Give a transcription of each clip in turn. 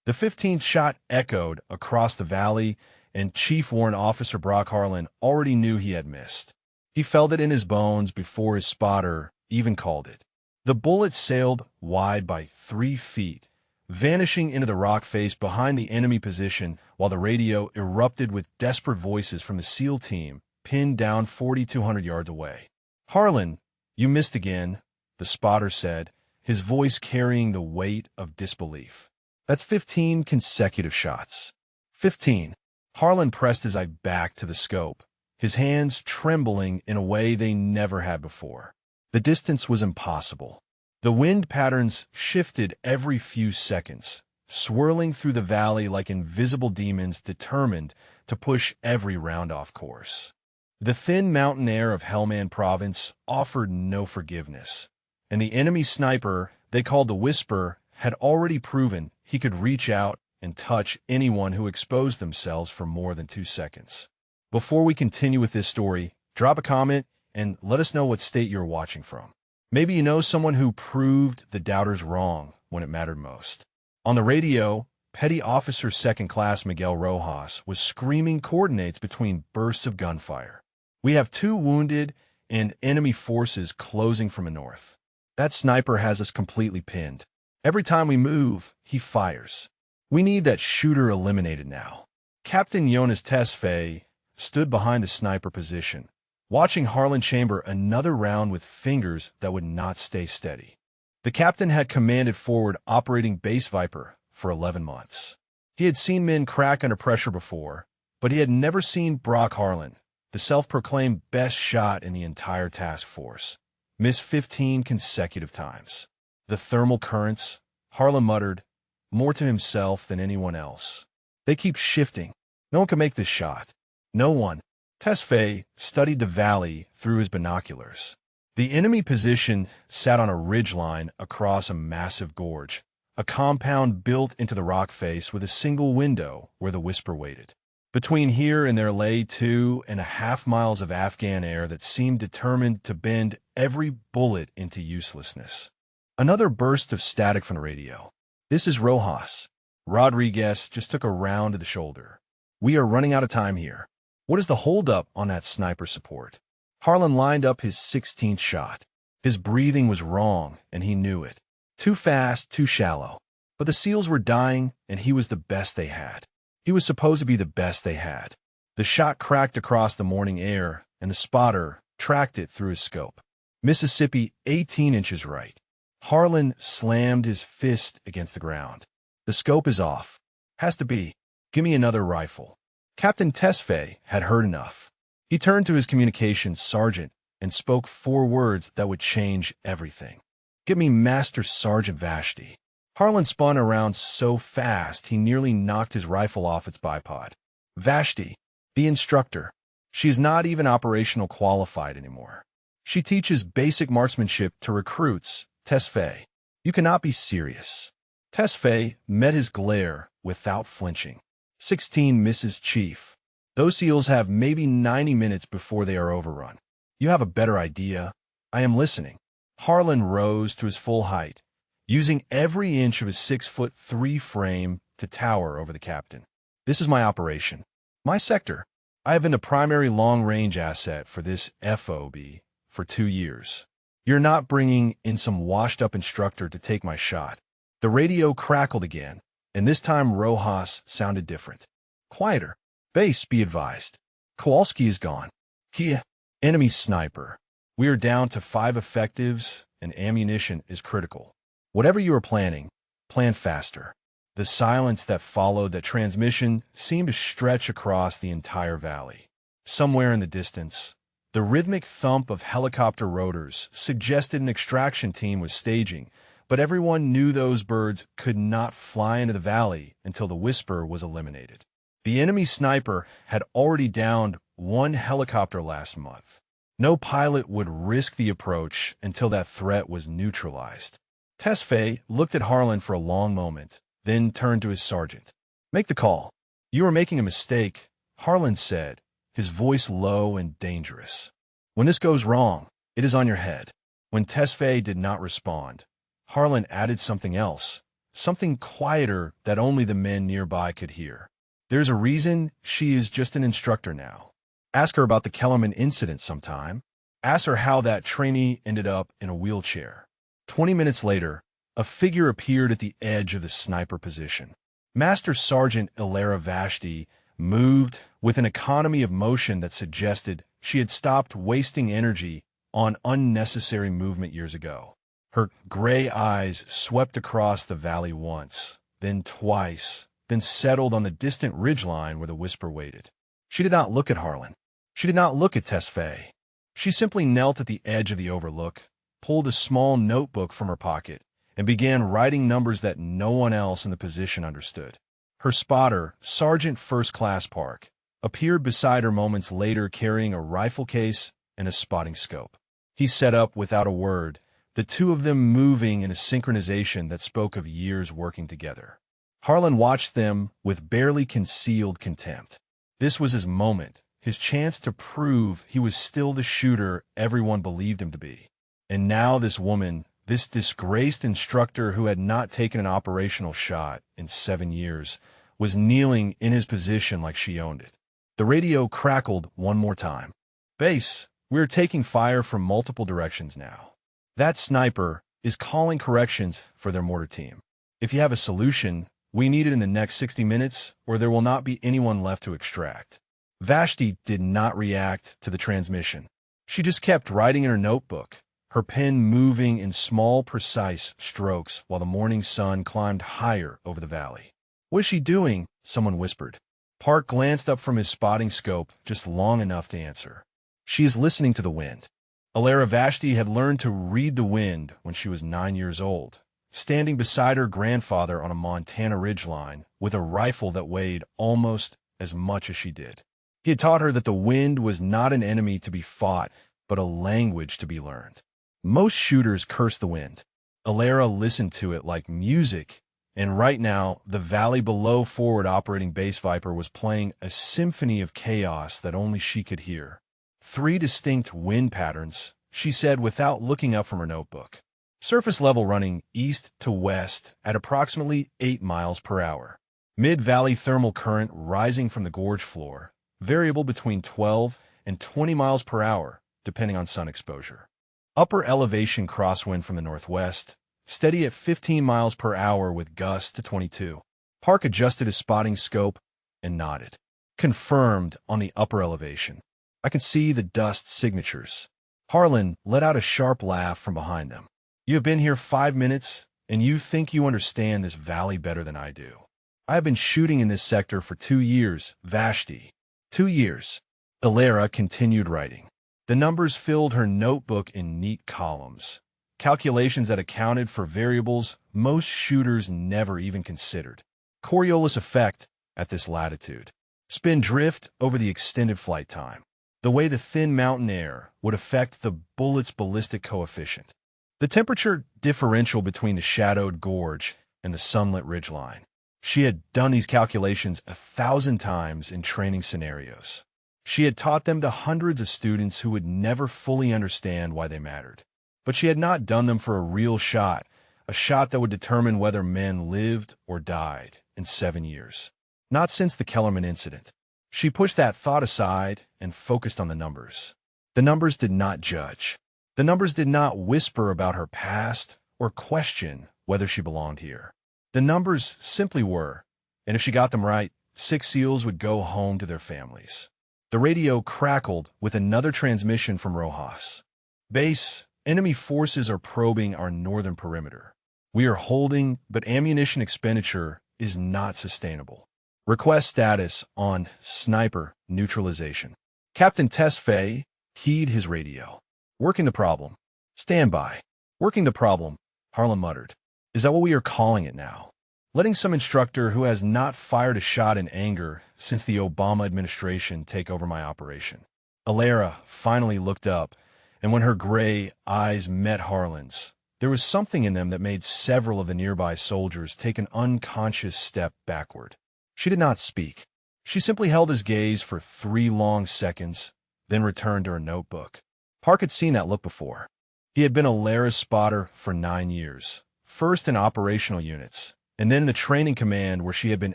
The 15th shot echoed across the valley, and Chief Warrant Officer Brock Harlan already knew he had missed. He felt it in his bones before his spotter even called it. The bullet sailed wide by 3 feet, vanishing into the rock face behind the enemy position while the radio erupted with desperate voices from the SEAL team pinned down 4,200 yards away. "Harlan, you missed again," the spotter said, his voice carrying the weight of disbelief. "That's 15 consecutive shots." 15. Harlan pressed his eye back to the scope, his hands trembling in a way they never had before. The distance was impossible. The wind patterns shifted every few seconds, swirling through the valley like invisible demons determined to push every round off course. The thin mountain air of Helmand Province offered no forgiveness, and the enemy sniper they called the Whisper had already proven he could reach out and touch anyone who exposed themselves for more than 2 seconds. Before we continue with this story, drop a comment and let us know what state you're watching from. Maybe you know someone who proved the doubters wrong when it mattered most. On the radio, Petty Officer Second Class Miguel Rojas was screaming coordinates between bursts of gunfire. "We have 2 wounded and enemy forces closing from the north. That sniper has us completely pinned. Every time we move, he fires. We need that shooter eliminated now." Captain Jonas Tesfaye stood behind the sniper position, watching Harlan chamber another round with fingers that would not stay steady. The captain had commanded forward operating Base Viper for 11 months. He had seen men crack under pressure before, but he had never seen Brock Harlan, the self-proclaimed best shot in the entire task force, miss 15 consecutive times. "The thermal currents," Harlan muttered, more to himself than anyone else. "They keep shifting. No one can make this shot. No one." Tesfaye studied the valley through his binoculars. The enemy position sat on a ridgeline across a massive gorge, a compound built into the rock face with a single window where the Whisper waited. Between here and there lay 2.5 miles of Afghan air that seemed determined to bend every bullet into uselessness. Another burst of static from the radio. "This is Rojas. Rodriguez just took a round to the shoulder. We are running out of time here. What is the holdup on that sniper support?" Harlan lined up his 16th shot. His breathing was wrong, and he knew it. Too fast, too shallow. But the SEALs were dying, and he was the best they had. He was supposed to be the best they had. The shot cracked across the morning air, and the spotter tracked it through his scope. "Mississippi, 18 inches right." Harlan slammed his fist against the ground. "The scope is off. Has to be. Give me another rifle." Captain Tesfaye had heard enough. He turned to his communications sergeant and spoke 4 words that would change everything. "Get me Master Sergeant Vashti." Harlan spun around so fast he nearly knocked his rifle off its bipod. "Vashti, the instructor. She is not even operational qualified anymore. She teaches basic marksmanship to recruits, Tesfaye. You cannot be serious." Tesfaye met his glare without flinching. 16 misses, Chief. Those SEALs have maybe 90 minutes before they are overrun. You have a better idea? I am listening. Harlan rose to his full height, using every inch of his 6'3" frame to tower over the captain. "This is my operation. My sector. I have been the primary long-range asset for this FOB for 2 years. You're not bringing in some washed-up instructor to take my shot." The radio crackled again, and this time Rojas sounded different. "Quieter. Base, be advised. Kowalski is gone. He, enemy sniper. We are down to 5 effectives, and ammunition is critical. Whatever you are planning, plan faster." The silence that followed that transmission seemed to stretch across the entire valley. Somewhere in the distance, the rhythmic thump of helicopter rotors suggested an extraction team was staging, but everyone knew those birds could not fly into the valley until the Whisper was eliminated. The enemy sniper had already downed 1 helicopter last month. No pilot would risk the approach until that threat was neutralized. Tesfaye looked at Harlan for a long moment, then turned to his sergeant. "Make the call." "You are making a mistake," Harlan said, his voice low and dangerous. "When this goes wrong, it is on your head." When Tesfaye did not respond, Harlan added something else, something quieter that only the men nearby could hear. There's a reason she is just an instructor now. Ask her about the Kellerman incident sometime. Ask her how that trainee ended up in a wheelchair. 20 minutes later, a figure appeared at the edge of the sniper position. Master Sergeant Alara Vashti moved with an economy of motion that suggested she had stopped wasting energy on unnecessary movement years ago. Her gray eyes swept across the valley once, then twice, then settled on the distant ridgeline where the whisper waited. She did not look at Harlan. She did not look at Tesfaye. She simply knelt at the edge of the overlook, pulled a small notebook from her pocket, and began writing numbers that no one else in the position understood. Her spotter, Sergeant First Class Park, appeared beside her moments later carrying a rifle case and a spotting scope. He set up without a word, the two of them moving in a synchronization that spoke of years working together. Harlan watched them with barely concealed contempt. This was his moment, his chance to prove he was still the shooter everyone believed him to be. And now this woman, this disgraced instructor who had not taken an operational shot in 7 years, was kneeling in his position like she owned it. The radio crackled one more time. "Base, we're taking fire from multiple directions now. That sniper is calling corrections for their mortar team. If you have a solution, we need it in the next 60 minutes, or there will not be anyone left to extract." Vashti did not react to the transmission. She just kept writing in her notebook, her pen moving in small, precise strokes while the morning sun climbed higher over the valley. "What is she doing?" someone whispered. Park glanced up from his spotting scope just long enough to answer. "She is listening to the wind." Alara Vashti had learned to read the wind when she was 9 years old, standing beside her grandfather on a Montana ridgeline with a rifle that weighed almost as much as she did. He had taught her that the wind was not an enemy to be fought, but a language to be learned. Most shooters curse the wind. Alara listened to it like music, and right now, the valley below forward operating base Viper was playing a symphony of chaos that only she could hear. 3 distinct wind patterns, she said without looking up from her notebook. Surface level running east to west at approximately 8 miles per hour. Mid-valley thermal current rising from the gorge floor, variable between 12 and 20 miles per hour, depending on sun exposure. Upper elevation crosswind from the northwest, steady at 15 miles per hour with gusts to 22. Park adjusted his spotting scope and nodded. Confirmed on the upper elevation. I can see the dust signatures. Harlan let out a sharp laugh from behind them. "You have been here 5 minutes, and you think you understand this valley better than I do. I have been shooting in this sector for 2 years, Vashti. 2 years. Alara continued writing. The numbers filled her notebook in neat columns, calculations that accounted for variables most shooters never even considered. Coriolis effect at this latitude. Spin drift over the extended flight time. The way the thin mountain air would affect the bullet's ballistic coefficient. The temperature differential between the shadowed gorge and the sunlit ridgeline. She had done these calculations 1,000 times in training scenarios. She had taught them to hundreds of students who would never fully understand why they mattered. But she had not done them for a real shot, a shot that would determine whether men lived or died in 7 years. Not since the Kellerman incident. She pushed that thought aside and focused on the numbers. The numbers did not judge. The numbers did not whisper about her past or question whether she belonged here. The numbers simply were, and if she got them right, 6 SEALs would go home to their families. The radio crackled with another transmission from Rojas. "Base, enemy forces are probing our northern perimeter. We are holding, but ammunition expenditure is not sustainable. Request status on sniper neutralization." Captain Tesfaye keyed his radio. "Working the problem. Stand by." "Working the problem," Harlan muttered. "Is that what we are calling it now? Letting some instructor who has not fired a shot in anger since the Obama administration take over my operation?" Alara finally looked up, and when her gray eyes met Harlan's, there was something in them that made several of the nearby soldiers take an unconscious step backward. She did not speak. She simply held his gaze for 3 long seconds, then returned to her notebook. Park had seen that look before. He had been a Alara spotter for 9 years, first in operational units, and then the training command where she had been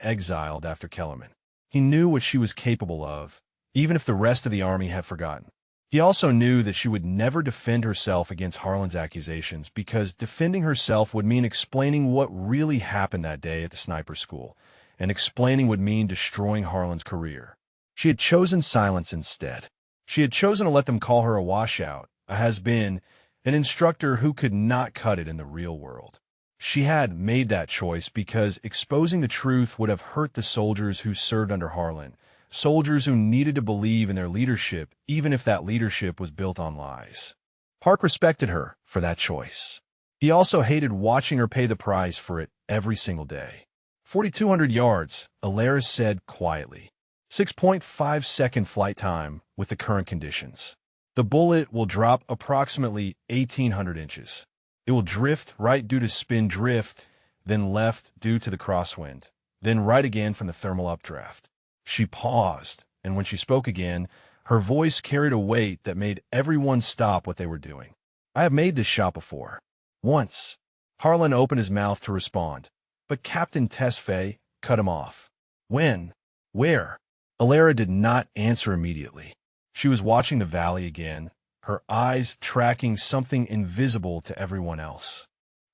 exiled after Kellerman. He knew what she was capable of, even if the rest of the army had forgotten. He also knew that she would never defend herself against Harlan's accusations because defending herself would mean explaining what really happened that day at the sniper school, and explaining would mean destroying Harlan's career. She had chosen silence instead. She had chosen to let them call her a washout, a has-been, an instructor who could not cut it in the real world. She had made that choice because exposing the truth would have hurt the soldiers who served under Harlan, soldiers who needed to believe in their leadership even if that leadership was built on lies. Park respected her for that choice. He also hated watching her pay the price for it every single day. 4,200 yards, Alera said quietly. 6.5-second flight time with the current conditions. The bullet will drop approximately 1,800 inches. It will drift right due to spin drift, then left due to the crosswind, then right again from the thermal updraft. She paused, and when she spoke again, her voice carried a weight that made everyone stop what they were doing. I have made this shot before. Once. Harlan opened his mouth to respond, but Captain Tesfaye cut him off. When? Where? Alera did not answer immediately. She was watching the valley again, her eyes tracking something invisible to everyone else.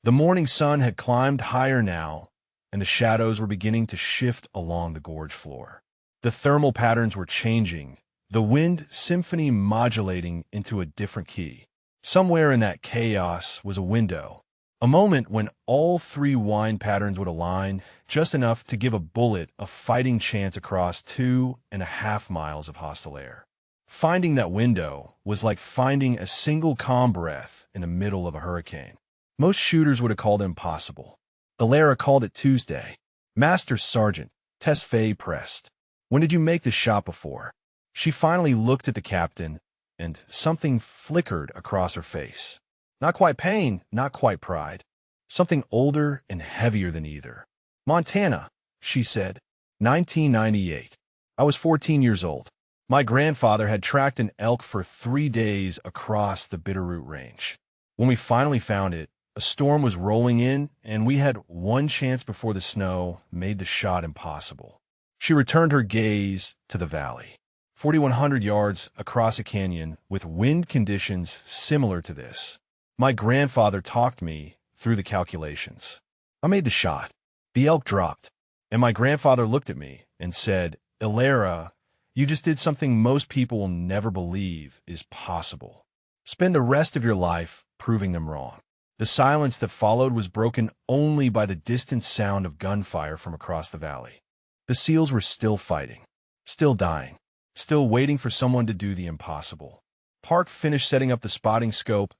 The morning sun had climbed higher now, and the shadows were beginning to shift along the gorge floor. The thermal patterns were changing, the wind symphony modulating into a different key. Somewhere in that chaos was a window, a moment when all three wind patterns would align, just enough to give a bullet a fighting chance across 2.5 miles of hostile air. Finding that window was like finding a single calm breath in the middle of a hurricane. Most shooters would have called it impossible. Alera called it Tuesday. Master Sergeant, Tesfaye pressed. When did you make this shot before? She finally looked at the captain, and something flickered across her face. Not quite pain, not quite pride. Something older and heavier than either. Montana, she said. 1998. I was 14 years old. My grandfather had tracked an elk for 3 days across the Bitterroot Range. When we finally found it, a storm was rolling in, and we had one chance before the snow made the shot impossible. She returned her gaze to the valley, 4,100 yards across a canyon with wind conditions similar to this. My grandfather talked me through the calculations. I made the shot. The elk dropped, and my grandfather looked at me and said, Alera, you just did something most people will never believe is possible. Spend the rest of your life proving them wrong. The silence that followed was broken only by the distant sound of gunfire from across the valley. The SEALs were still fighting, still dying, still waiting for someone to do the impossible. Park finished setting up the spotting scope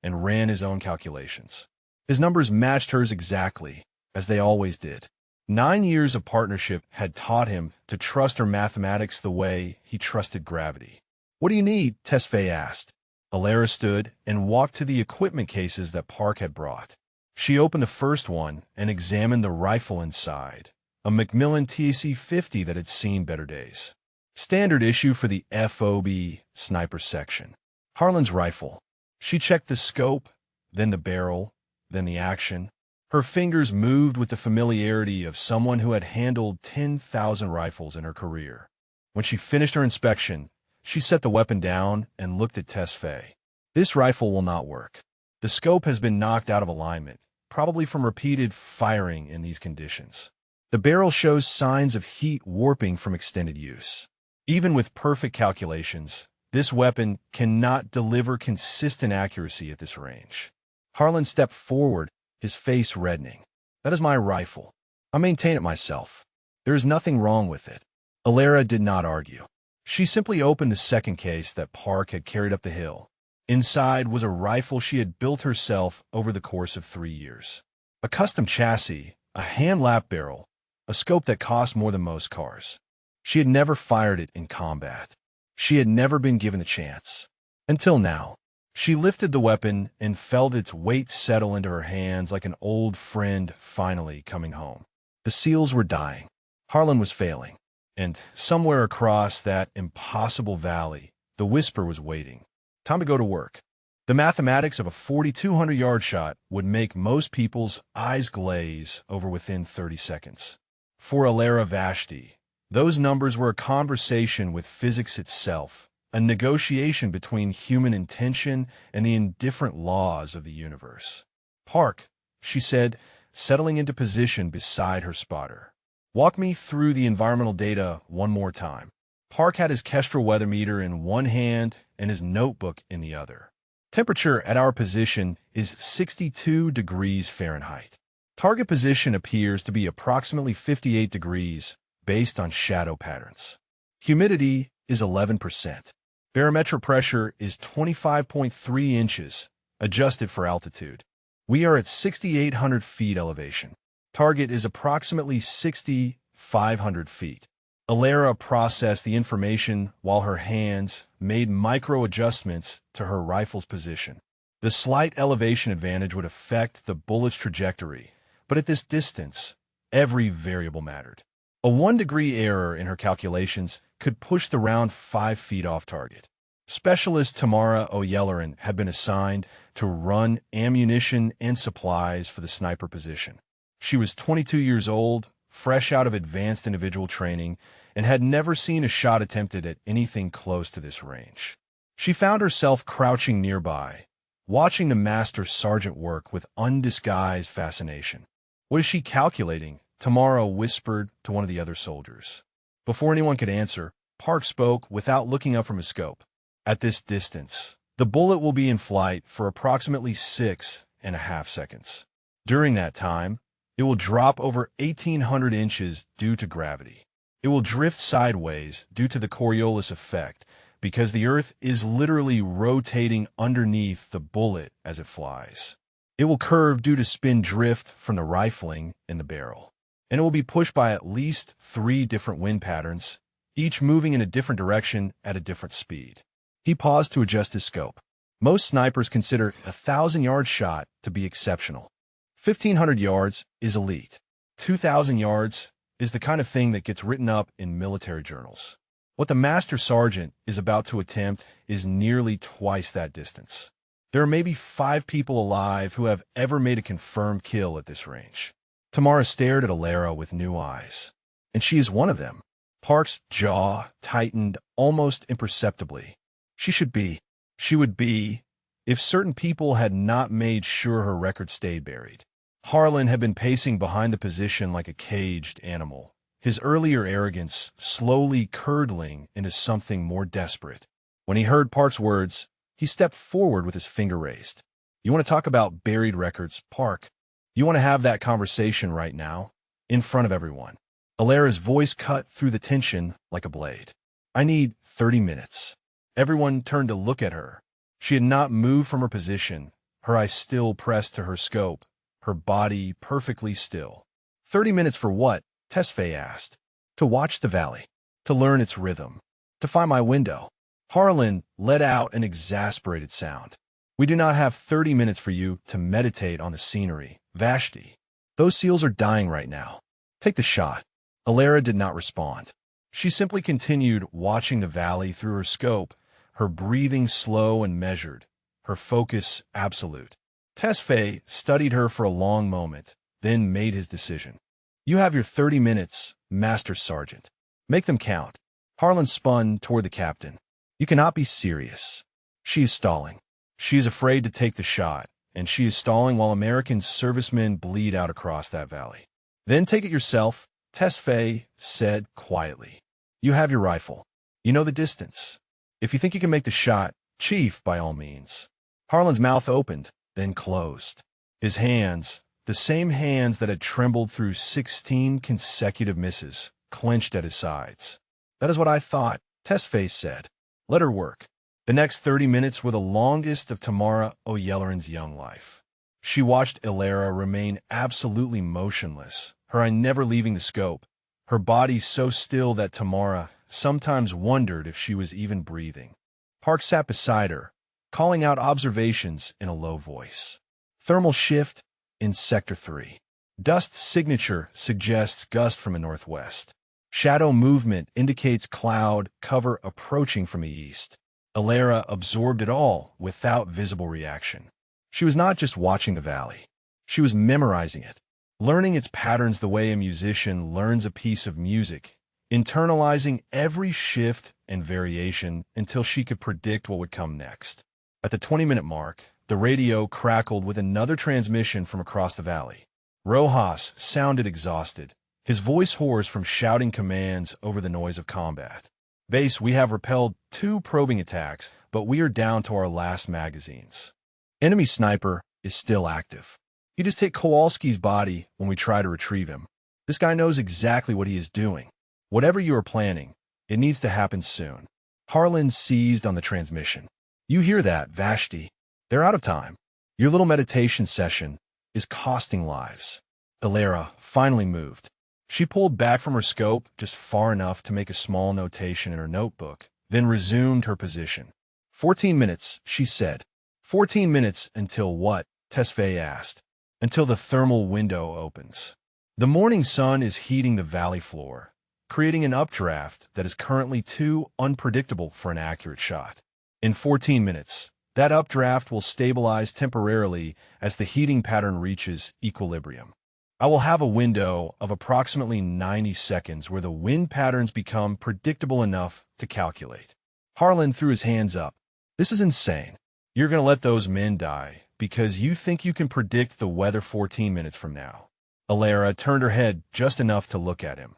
and ran his own calculations. His numbers matched hers exactly, as they always did. 9 years of partnership had taught him to trust her mathematics the way he trusted gravity. What do you need? Tesfaye asked. Alera stood and walked to the equipment cases that Park had brought. She opened the first one and examined the rifle inside, a Macmillan TAC-50 that had seen better days. Standard issue for the FOB sniper section. Harlan's rifle. She checked the scope, then the barrel, then the action. Her fingers moved with the familiarity of someone who had handled 10,000 rifles in her career. When she finished her inspection, she set the weapon down and looked at Tesfaye. This rifle will not work. The scope has been knocked out of alignment, probably from repeated firing in these conditions. The barrel shows signs of heat warping from extended use. Even with perfect calculations, this weapon cannot deliver consistent accuracy at this range. Harlan stepped forward, his face reddening. That is my rifle. I maintain it myself. There is nothing wrong with it. Alera did not argue. She simply opened the second case that Park had carried up the hill. Inside was a rifle she had built herself over the course of 3 years. A custom chassis, a hand-lap barrel, a scope that cost more than most cars. She had never fired it in combat. She had never been given the chance. Until now. She lifted the weapon and felt its weight settle into her hands like an old friend finally coming home. The SEALs were dying. Harlan was failing. And somewhere across that impossible valley, the whisper was waiting. Time to go to work. The mathematics of a 4,200-yard shot would make most people's eyes glaze over within 30 seconds. For Alara Vashti, those numbers were a conversation with physics itself, a negotiation between human intention and the indifferent laws of the universe. "Park," she said, settling into position beside her spotter. "Walk me through the environmental data one more time." Park had his Kestrel weather meter in one hand and his notebook in the other. "Temperature at our position is 62 degrees Fahrenheit. Target position appears to be approximately 58 degrees based on shadow patterns. Humidity is 11%. Barometric pressure is 25.3 inches, adjusted for altitude. We are at 6,800 feet elevation. Target is approximately 6,500 feet." Alara processed the information while her hands made micro-adjustments to her rifle's position. The slight elevation advantage would affect the bullet's trajectory, but at this distance, every variable mattered. A 1-degree error in her calculations could push the round 5 feet off target. Specialist Tamara O'Yelleran had been assigned to run ammunition and supplies for the sniper position. She was 22 years old, fresh out of advanced individual training, and had never seen a shot attempted at anything close to this range. She found herself crouching nearby, watching the master sergeant work with undisguised fascination. "What is she calculating?" Tamara whispered to one of the other soldiers. Before anyone could answer, Park spoke without looking up from his scope. "At this distance, the bullet will be in flight for approximately 6.5 seconds. During that time, it will drop over 1,800 inches due to gravity. It will drift sideways due to the Coriolis effect, because the Earth is literally rotating underneath the bullet as it flies. It will curve due to spin drift from the rifling in the barrel, and it will be pushed by at least 3 different wind patterns, each moving in a different direction at a different speed." He paused to adjust his scope. Most snipers consider a 1,000-yard shot to be exceptional. 1,500 yards is elite. 2,000 yards is the kind of thing that gets written up in military journals. What the master sergeant is about to attempt is nearly twice that distance. There are maybe 5 people alive who have ever made a confirmed kill at this range. Tamara stared at Alara with new eyes, and she is one of them. Park's jaw tightened almost imperceptibly. She would be, if certain people had not made sure her record stayed buried. Harlan had been pacing behind the position like a caged animal, his earlier arrogance slowly curdling into something more desperate. When he heard Park's words, he stepped forward with his finger raised. "You want to talk about buried records, Park? You want to have that conversation right now, in front of everyone?" Alara's voice cut through the tension like a blade. "I need 30 minutes. Everyone turned to look at her. She had not moved from her position, her eyes still pressed to her scope, her body perfectly still. 30 minutes for what? Tesfaye asked. "To watch the valley, to learn its rhythm, to find my window." Harlan let out an exasperated sound. "We do not have 30 minutes for you to meditate on the scenery, Vashti. Those seals are dying right now. Take the shot." Alara did not respond. She simply continued watching the valley through her scope, her breathing slow and measured, her focus absolute. Tesfaye studied her for a long moment, then made his decision. "You have your 30 minutes, Master Sergeant. Make them count." Harlan spun toward the captain. "You cannot be serious. She is stalling. She is afraid to take the shot, and she is stalling while American servicemen bleed out across that valley." "Then take it yourself," Tesfaye said quietly. "You have your rifle. You know the distance. If you think you can make the shot, Chief, by all means." Harlan's mouth opened, then closed. His hands, the same hands that had trembled through 16 consecutive misses, clenched at his sides. "That is what I thought," Tesfaye said. "Let her work." The next 30 minutes were the longest of Tamara O'Yelleran's young life. She watched Alara remain absolutely motionless, her eye never leaving the scope, her body so still that Tamara sometimes wondered if she was even breathing. Park sat beside her, calling out observations in a low voice. "Thermal shift in Sector 3. Dust signature suggests gust from the northwest. Shadow movement indicates cloud cover approaching from the east. Alara absorbed it all without visible reaction. She was not just watching the valley. She was memorizing it, learning its patterns the way a musician learns a piece of music, internalizing every shift and variation until she could predict what would come next. At the 20-minute mark, the radio crackled with another transmission from across the valley. Rojas sounded exhausted, his voice hoarse from shouting commands over the noise of combat. "Base, we have repelled 2 probing attacks, but we are down to our last magazines. Enemy sniper is still active. He just hit Kowalski's body when we try to retrieve him. This guy knows exactly what he is doing. Whatever you are planning, it needs to happen soon." Harlan seized on the transmission. "You hear that, Vashti? They're out of time. Your little meditation session is costing lives." Alara finally moved. She pulled back from her scope just far enough to make a small notation in her notebook, then resumed her position. 14 minutes, she said. 14 minutes until what? Tesfaye asked. Until the thermal window opens. The morning sun is heating the valley floor, creating an updraft that is currently too unpredictable for an accurate shot. In 14 minutes, that updraft will stabilize temporarily as the heating pattern reaches equilibrium. I will have a window of approximately 90 seconds where the wind patterns become predictable enough to calculate. Harlan threw his hands up. "This is insane. You're going to let those men die because you think you can predict the weather 14 minutes from now." Alara turned her head just enough to look at him,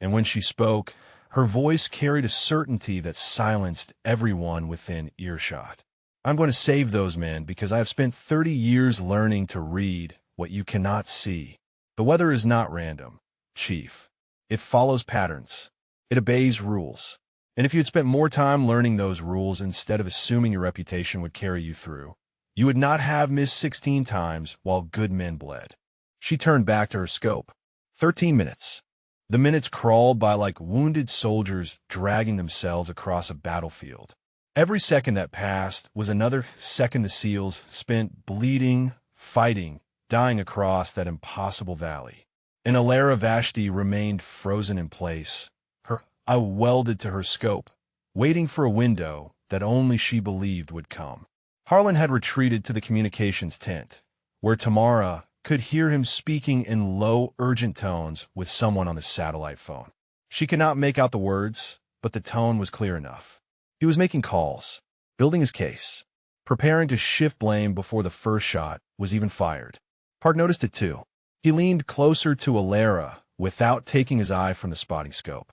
and when she spoke, her voice carried a certainty that silenced everyone within earshot. "I'm going to save those men because I have spent 30 years learning to read what you cannot see. The weather is not random, Chief. It follows patterns. It obeys rules. And if you had spent more time learning those rules instead of assuming your reputation would carry you through, you would not have missed 16 times while good men bled." She turned back to her scope. 13 minutes. The minutes crawled by like wounded soldiers dragging themselves across a battlefield. Every second that passed was another second the SEALs spent bleeding, fighting, dying across that impossible valley. And Alara Vashti remained frozen in place, her eye welded to her scope, waiting for a window that only she believed would come. Harlan had retreated to the communications tent, where Tamara could hear him speaking in low, urgent tones with someone on the satellite phone. She could not make out the words, but the tone was clear enough. He was making calls, building his case, preparing to shift blame before the first shot was even fired. Park noticed it too. He leaned closer to Alara without taking his eye from the spotting scope.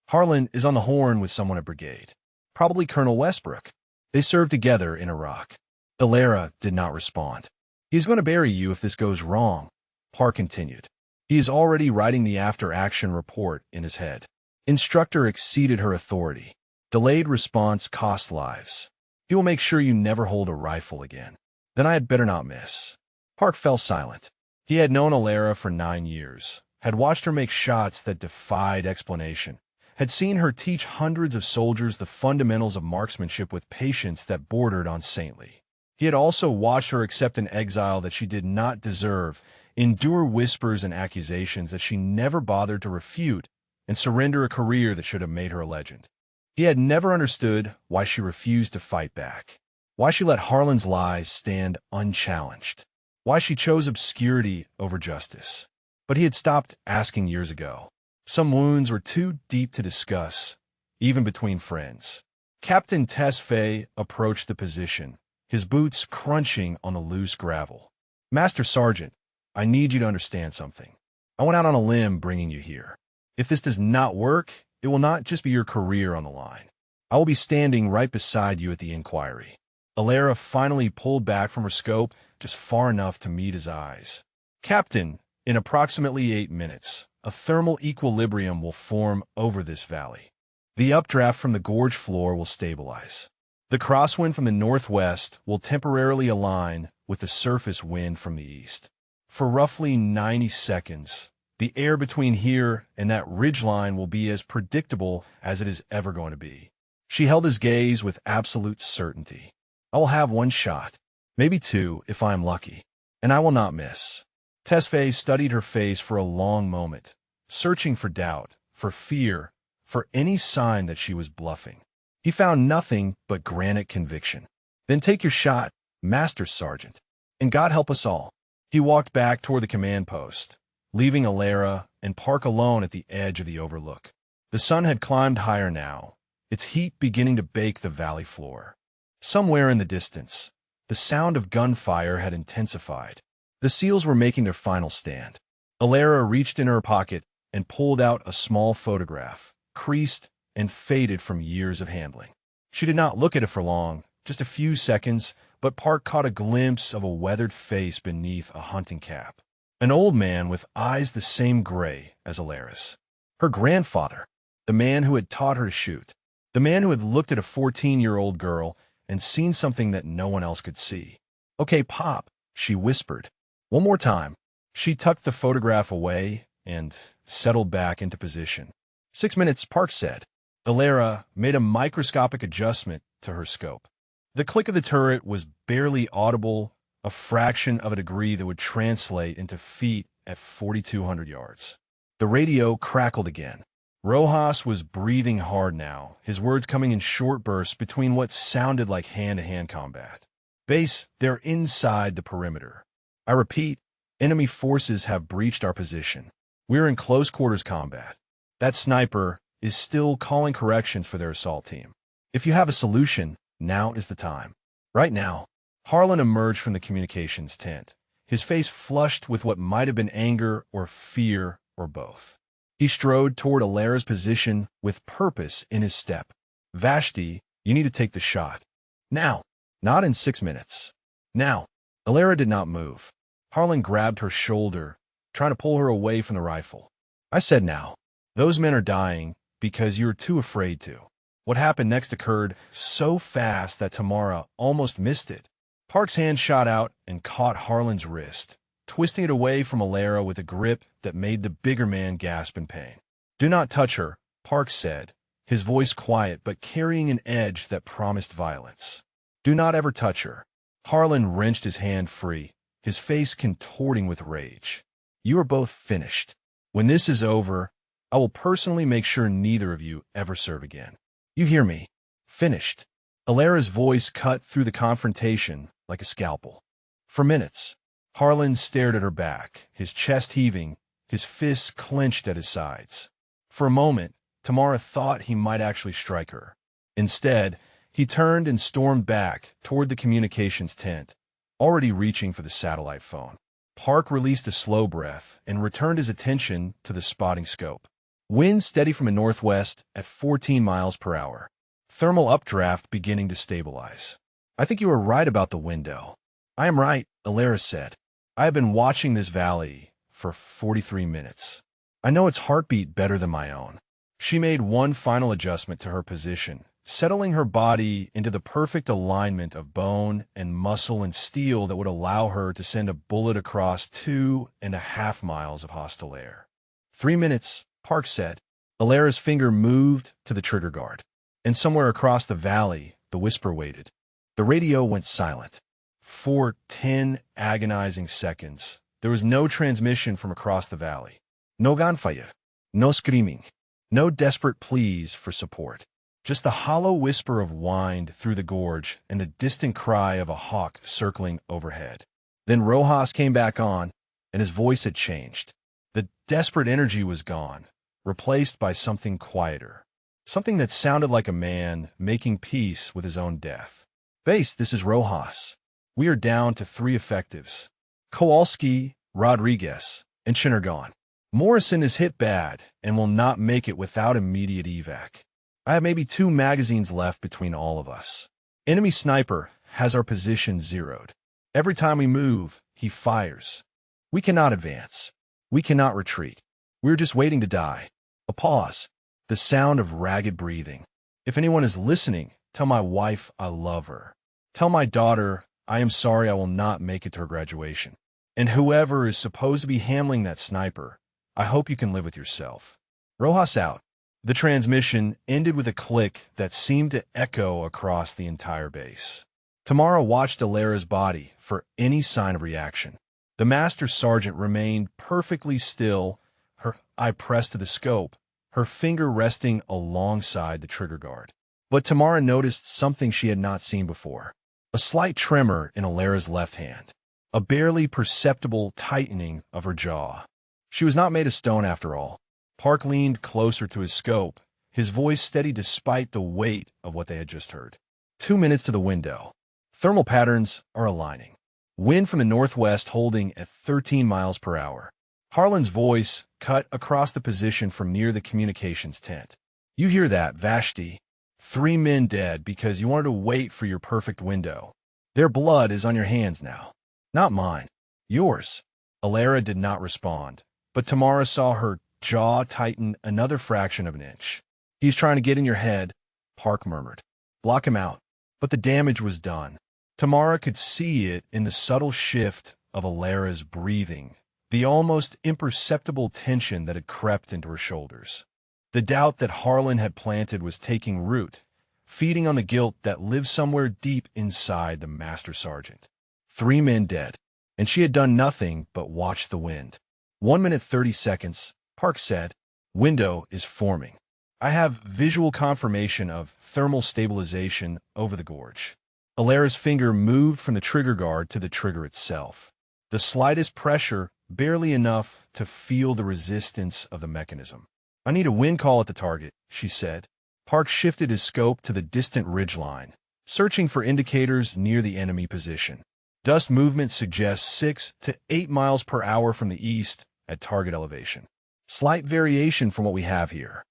"Harlan is on the horn with someone at Brigade. Probably Colonel Westbrook. They served together in Iraq." Alara did not respond. "He's going to bury you if this goes wrong," Park continued. He is already writing the after-action report in his head. Instructor exceeded her authority. Delayed response cost lives. He will make sure you never hold a rifle again. Then I had better not miss. Park fell silent. He had known Alara for 9 years, had watched her make shots that defied explanation, had seen her teach hundreds of soldiers the fundamentals of marksmanship with patience that bordered on saintly. He had also watched her accept an exile that she did not deserve, endure whispers and accusations that she never bothered to refute, and surrender a career that should have made her a legend. He had never understood why she refused to fight back, why she let Harlan's lies stand unchallenged, why she chose obscurity over justice. But he had stopped asking years ago. Some wounds were too deep to discuss, even between friends. Captain Tesfaye approached the position, his boots crunching on the loose gravel. "Master Sergeant, I need you to understand something. I went out on a limb bringing you here. If this does not work, it will not just be your career on the line. I will be standing right beside you at the inquiry." Alara finally pulled back from her scope just far enough to meet his eyes. "Captain, in approximately 8 minutes, a thermal equilibrium will form over this valley. The updraft from the gorge floor will stabilize. The crosswind from the northwest will temporarily align with the surface wind from the east. For roughly 90 seconds, the air between here and that ridgeline will be as predictable as it is ever going to be." She held his gaze with absolute certainty. "I will have 1 shot, maybe 2 if I am lucky, and I will not miss." Tesfaye studied her face for a long moment, searching for doubt, for fear, for any sign that she was bluffing. He found nothing but granite conviction. Then take your shot, Master Sergeant. And God help us all. He walked back toward the command post, leaving Alara and Park alone at the edge of the overlook. The sun had climbed higher now, its heat beginning to bake the valley floor. Somewhere in the distance, the sound of gunfire had intensified. The SEALs were making their final stand. Alara reached in her pocket and pulled out a small photograph, creased and faded from years of handling. She did not look at it for long, just a few seconds, but Park caught a glimpse of a weathered face beneath a hunting cap. An old man with eyes the same gray as Alara's. Her grandfather, the man who had taught her to shoot. The man who had looked at a 14-year-old girl and seen something that no one else could see. "Okay, Pop," she whispered. One more time. She tucked the photograph away and settled back into position. 6 minutes, Park said. Alara made a microscopic adjustment to her scope. The click of the turret was barely audible, a fraction of a degree that would translate into feet at 4,200 yards. The radio crackled again. Rojas was breathing hard now, his words coming in short bursts between what sounded like hand-to-hand combat. "Base, they're inside the perimeter. I repeat, enemy forces have breached our position. We're in close quarters combat. That sniper is still calling corrections for their assault team. If you have a solution, now is the time." Right now, Harlan emerged from the communications tent, his face flushed with what might have been anger or fear or both. He strode toward Alara's position with purpose in his step. "Vashti, you need to take the shot. Now, not in 6 minutes. Now." Alara did not move. Harlan grabbed her shoulder, trying to pull her away from the rifle. "I said now. Those men are dying because you're too afraid to." What happened next occurred so fast that Tamara almost missed it. Park's hand shot out and caught Harlan's wrist, twisting it away from Alara with a grip that made the bigger man gasp in pain. "Do not touch her," Park said, his voice quiet but carrying an edge that promised violence. "Do not ever touch her." Harlan wrenched his hand free, his face contorting with rage. "You are both finished. When this is over, I will personally make sure neither of you ever serve again. You hear me? Finished." Alara's voice cut through the confrontation like a scalpel. For minutes, Harlan stared at her back, his chest heaving, his fists clenched at his sides. For a moment, Tamara thought he might actually strike her. Instead, he turned and stormed back toward the communications tent, already reaching for the satellite phone. Park released a slow breath and returned his attention to the spotting scope. Wind steady from the northwest at 14 miles per hour. Thermal updraft beginning to stabilize. "I think you are right about the window." "I am right," Alara said. "I have been watching this valley for 43 minutes. I know its heartbeat better than my own." She made one final adjustment to her position, settling her body into the perfect alignment of bone and muscle and steel that would allow her to send a bullet across 2.5 miles of hostile air. 3 minutes, Park said. Alara's finger moved to the trigger guard. And somewhere across the valley, the whisper waited. The radio went silent. For 10 agonizing seconds, there was no transmission from across the valley. No gunfire, no screaming, no desperate pleas for support. Just the hollow whisper of wind through the gorge and the distant cry of a hawk circling overhead. Then Rojas came back on, and his voice had changed. The desperate energy was gone, replaced by something quieter. Something that sounded like a man making peace with his own death. "Base, this is Rojas. We are down to 3 effectives. Kowalski, Rodriguez, and Chin are gone. Morrison is hit bad and will not make it without immediate evac. I have maybe 2 magazines left between all of us. Enemy sniper has our position zeroed. Every time we move, he fires. We cannot advance. We cannot retreat. We're just waiting to die." A pause. The sound of ragged breathing. "If anyone is listening, tell my wife I love her. Tell my daughter I am sorry I will not make it to her graduation. And whoever is supposed to be handling that sniper, I hope you can live with yourself." Rojas out. The transmission ended with a click that seemed to echo across the entire base. Tamara watched Alara's body for any sign of reaction. The master sergeant remained perfectly still, her eye pressed to the scope, her finger resting alongside the trigger guard. But Tamara noticed something she had not seen before. A slight tremor in Alara's left hand. A barely perceptible tightening of her jaw. She was not made of stone after all. Park leaned closer to his scope, his voice steady despite the weight of what they had just heard. 2 minutes to the window. Thermal patterns are aligning. Wind from the northwest holding at 13 miles per hour. Harlan's voice cut across the position from near the communications tent. You hear that, Vashti? 3 men dead because you wanted to wait for your perfect window. Their blood is on your hands now. Not mine. Yours. Alara did not respond, but Tamara saw her jaw tighten another fraction of an inch. He's trying to get in your head, Park murmured. Block him out. But the damage was done. Tamara could see it in the subtle shift of Alara's breathing, the almost imperceptible tension that had crept into her shoulders. The doubt that Harlan had planted was taking root, feeding on the guilt that lived somewhere deep inside the master sergeant. 3 men dead, and she had done nothing but watch the wind. 1 minute 30 seconds, Park said. Window is forming. I have visual confirmation of thermal stabilization over the gorge. Alara's finger moved from the trigger guard to the trigger itself. The slightest pressure, barely enough to feel the resistance of the mechanism. I need a wind call at the target, she said. Park shifted his scope to the distant ridgeline, searching for indicators near the enemy position. Dust movement suggests 6 to 8 miles per hour from the east at target elevation. Slight variation from what we have here.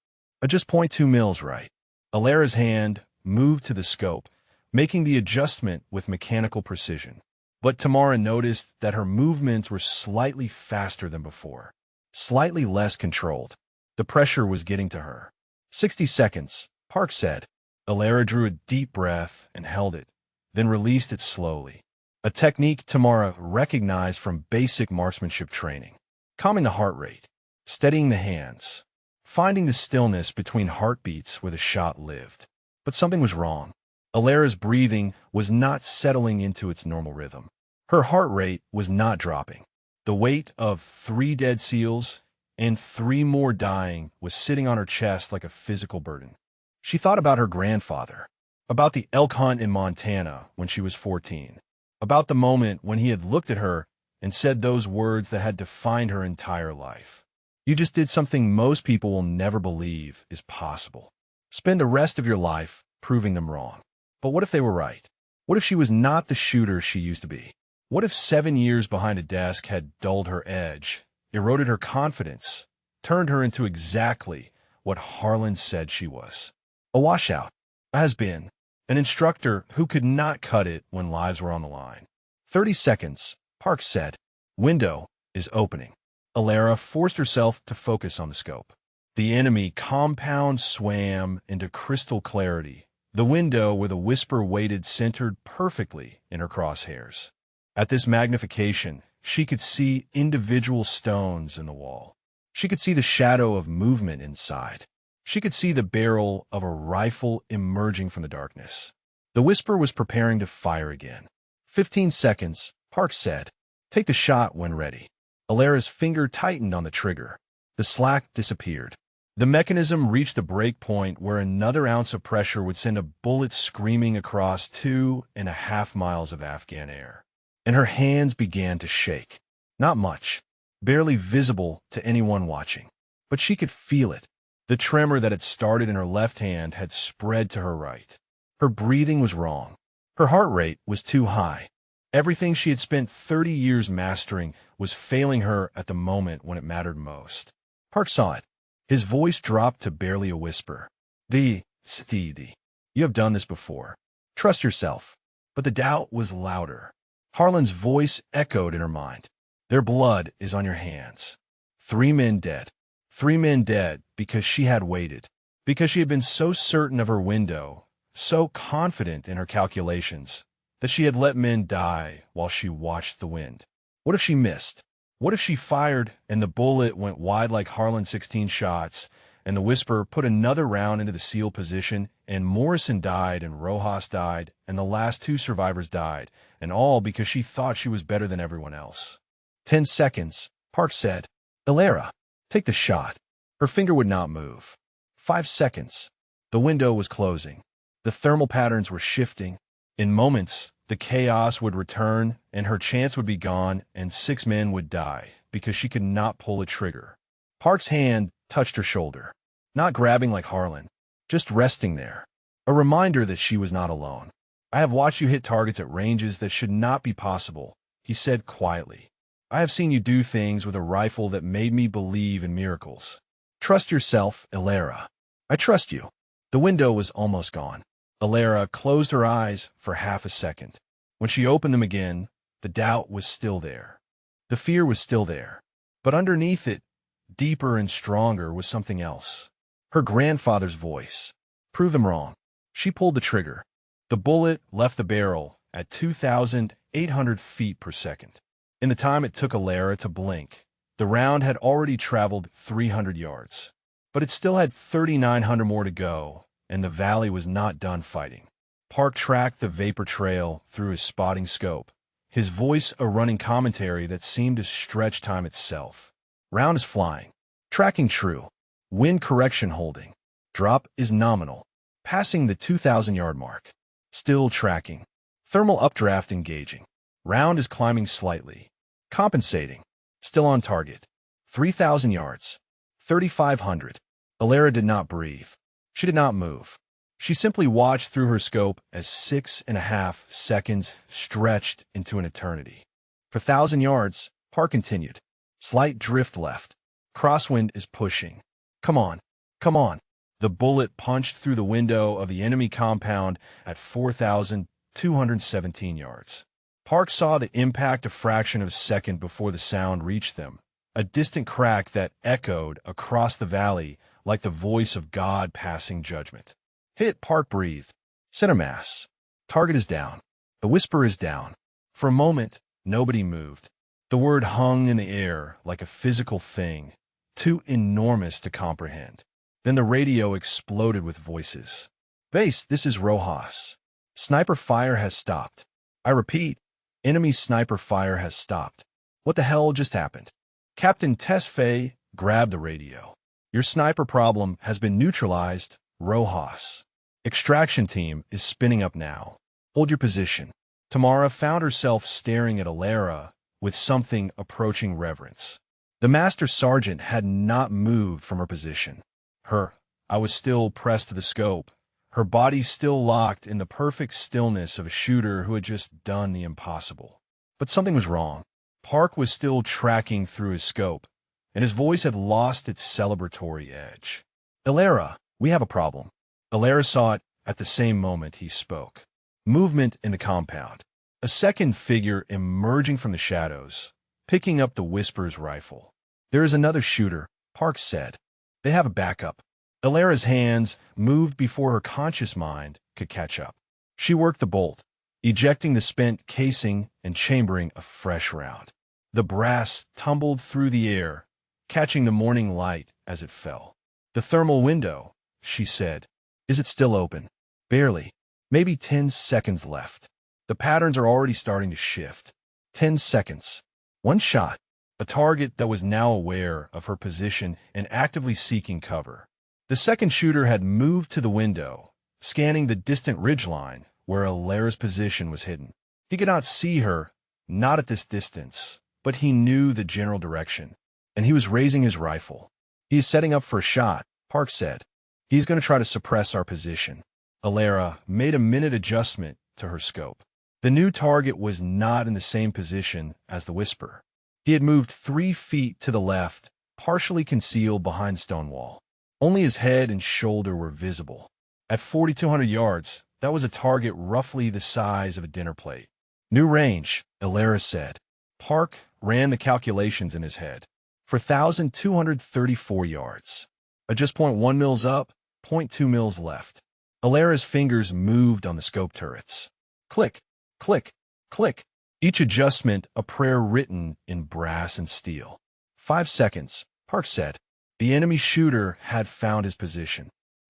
Just 0.2 mils right. Alara's hand moved to the scope, making the adjustment with mechanical precision. But Tamara noticed that her movements were slightly faster than before, slightly less controlled. The pressure was getting to her. 60 seconds, Park said. Alara drew a deep breath and held it, then released it slowly. A technique Tamara recognized from basic marksmanship training. Calming the heart rate, steadying the hands, finding the stillness between heartbeats where the shot lived. But something was wrong. Alara's breathing was not settling into its normal rhythm. Her heart rate was not dropping. The weight of 3 dead SEALs and 3 more dying was sitting on her chest like a physical burden. She thought about her grandfather, about the elk hunt in Montana when she was 14, about the moment when he had looked at her and said those words that had defined her entire life. You just did something most people will never believe is possible. Spend the rest of your life proving them wrong. But what if they were right? What if she was not the shooter she used to be? What if 7 years behind a desk had dulled her edge, eroded her confidence, turned her into exactly what Harlan said she was? A washout, a has-been, an instructor who could not cut it when lives were on the line. 30 seconds, Park said. Window is opening. Alara forced herself to focus on the scope. The enemy compound swam into crystal clarity, the window where the whisper waited centered perfectly in her crosshairs. At this magnification, she could see individual stones in the wall. She could see the shadow of movement inside. She could see the barrel of a rifle emerging from the darkness. The whisper was preparing to fire again. 15 seconds, Park said. Take the shot when ready. Alara's finger tightened on the trigger. The slack disappeared. The mechanism reached a break point where another ounce of pressure would send a bullet screaming across 2.5 miles of Afghan air. And her hands began to shake. Not much, barely visible to anyone watching. But she could feel it. The tremor that had started in her left hand had spread to her right. Her breathing was wrong. Her heart rate was too high. Everything she had spent 30 years mastering was failing her at the moment when it mattered most. Park saw it. His voice dropped to barely a whisper. You have done this before. Trust yourself. But the doubt was louder. Harlan's voice echoed in her mind. Their blood is on your hands. 3 men dead. 3 men dead because she had waited. Because she had been so certain of her window, so confident in her calculations, that she had let men die while she watched the wind. What if she missed? What if she fired and the bullet went wide like Harlan's 16 shots, and the whisper put another round into the SEAL position, and Morrison died, and Rojas died, and the last 2 survivors died, and all because she thought she was better than everyone else? 10 seconds, Park said. Alara, take the shot. Her finger would not move. 5 seconds. The window was closing. The thermal patterns were shifting. In moments, the chaos would return, and her chance would be gone, and 6 men would die because she could not pull a trigger. Park's hand touched her shoulder, not grabbing like Harlan, just resting there. A reminder that she was not alone. "I have watched you hit targets at ranges that should not be possible," he said quietly. "I have seen you do things with a rifle that made me believe in miracles. Trust yourself, Elara. I trust you." The window was almost gone. Elara closed her eyes for half a second. When she opened them again, the doubt was still there. The fear was still there. But underneath it, deeper and stronger, was something else. Her grandfather's voice. Prove them wrong. She pulled the trigger. The bullet left the barrel at 2,800 feet per second. In the time it took Elara to blink, the round had already traveled 300 yards. But it still had 3,900 more to go, and the valley was not done fighting. Park tracked the vapor trail through his spotting scope, his voice a running commentary that seemed to stretch time itself. Round is flying. Tracking true. Wind correction holding. Drop is nominal. Passing the 2,000-yard mark. Still tracking. Thermal updraft engaging. Round is climbing slightly. Compensating. Still on target. 3,000 yards. 3,500. Elara did not breathe. She did not move. She simply watched through her scope as 6.5 seconds stretched into an eternity. For 1,000 yards, Park continued. Slight drift left. Crosswind is pushing. Come on. Come on. The bullet punched through the window of the enemy compound at 4,217 yards. Park saw the impact a fraction of a second before the sound reached them, a distant crack that echoed across the valley like the voice of God passing judgment. Hit, Park breathed. Center mass. Target is down. The whisper is down. For a moment, nobody moved. The word hung in the air like a physical thing, too enormous to comprehend. Then the radio exploded with voices. "Base, this is Rojas. Sniper fire has stopped. I repeat, enemy sniper fire has stopped." What the hell just happened? Captain Tesfaye grabbed the radio. "Your sniper problem has been neutralized, Rojas. Extraction team is spinning up now. Hold your position." Tamara found herself staring at Elara with something approaching reverence. The master sergeant had not moved from her position. I was still pressed to the scope, her body still locked in the perfect stillness of a shooter who had just done the impossible. But something was wrong. Park was still tracking through his scope, and his voice had lost its celebratory edge. "Elara, we have a problem." Elara saw it at the same moment he spoke. Movement in the compound. A second figure emerging from the shadows, picking up the Whisper's rifle. "There is another shooter," Park said. "They have a backup." Elara's hands moved before her conscious mind could catch up. She worked the bolt, ejecting the spent casing and chambering a fresh round. The brass tumbled through the air, catching the morning light as it fell. "The thermal window," she said. "Is it still open?" "Barely. Maybe 10 seconds left. The patterns are already starting to shift. 10 seconds. One shot. A target that was now aware of her position and actively seeking cover. The second shooter had moved to the window, scanning the distant ridgeline where Elara's position was hidden. He could not see her, not at this distance, but he knew the general direction, and he was raising his rifle. "He is setting up for a shot," Park said. "He's going to try to suppress our position." Elara made a minute adjustment to her scope. The new target was not in the same position as the Whisper. He had moved 3 feet to the left, partially concealed behind stone wall. Only his head and shoulder were visible. At 4,200 yards, that was a target roughly the size of a dinner plate. "New range," Elara said. Park ran the calculations in his head. For 1,234 yards. Just 0.1 mils up, 0.2 mils left. Elara's fingers moved on the scope turrets. Click, click, click. Each adjustment a prayer written in brass and steel. 5 seconds, Park said. The enemy shooter had found his position.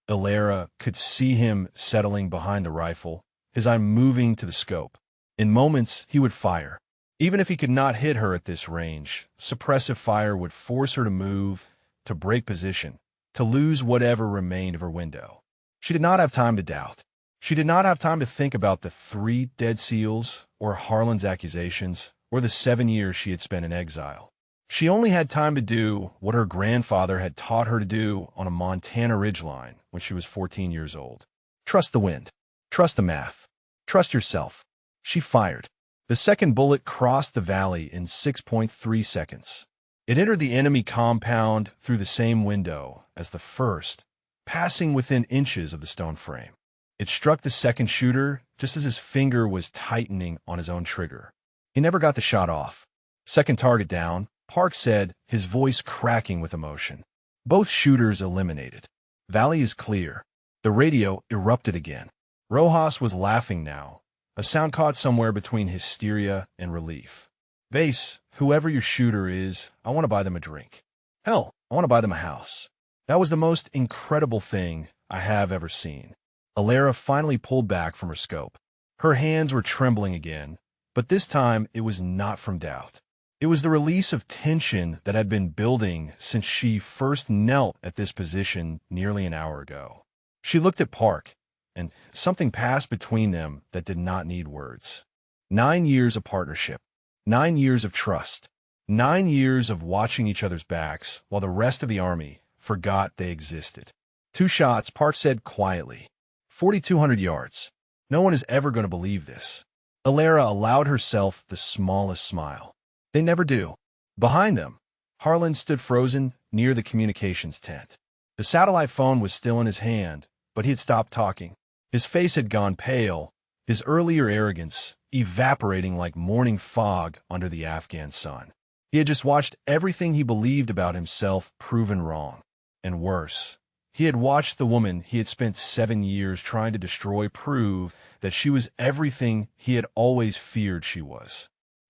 Elara could see him settling behind the rifle, his eye moving to the scope. In moments, he would fire. Even if he could not hit her at this range, suppressive fire would force her to move, to break position, to lose whatever remained of her window. She did not have time to doubt. She did not have time to think about the 3 dead SEALs, or Harlan's accusations, or the 7 years she had spent in exile. She only had time to do what her grandfather had taught her to do on a Montana ridgeline when she was 14 years old. Trust the wind. Trust the math. Trust yourself. She fired. The second bullet crossed the valley in 6.3 seconds. It entered the enemy compound through the same window as the first, passing within inches of the stone frame. It struck the second shooter just as his finger was tightening on his own trigger. He never got the shot off. Second target down, Park said, his voice cracking with emotion. Both shooters eliminated. Valley is clear. The radio erupted again. Rojas was laughing now, a sound caught somewhere between hysteria and relief. Vase, whoever your shooter is, I want to buy them a drink. Hell, I want to buy them a house. That was the most incredible thing I have ever seen. Alara finally pulled back from her scope. Her hands were trembling again, but this time it was not from doubt. It was the release of tension that had been building since she first knelt at this position nearly an hour ago. She looked at Park, and something passed between them that did not need words. 9 years of partnership, 9 years of trust, 9 years of watching each other's backs while the rest of the army forgot they existed. 2 shots, Park said quietly. 4,200 yards. No one is ever going to believe this. Alara allowed herself the smallest smile. They never do. Behind them, Harlan stood frozen near the communications tent. The satellite phone was still in his hand, but he had stopped talking. His face had gone pale, his earlier arrogance evaporating like morning fog under the Afghan sun. He had just watched everything he believed about himself proven wrong. And worse, he had watched the woman he had spent 7 years trying to destroy prove that she was everything he had always feared she was.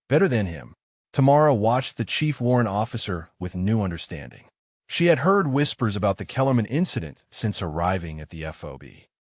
Better than him, Tamara watched the chief warrant officer with new understanding. She had heard whispers about the Kellerman incident since arriving at the FOB.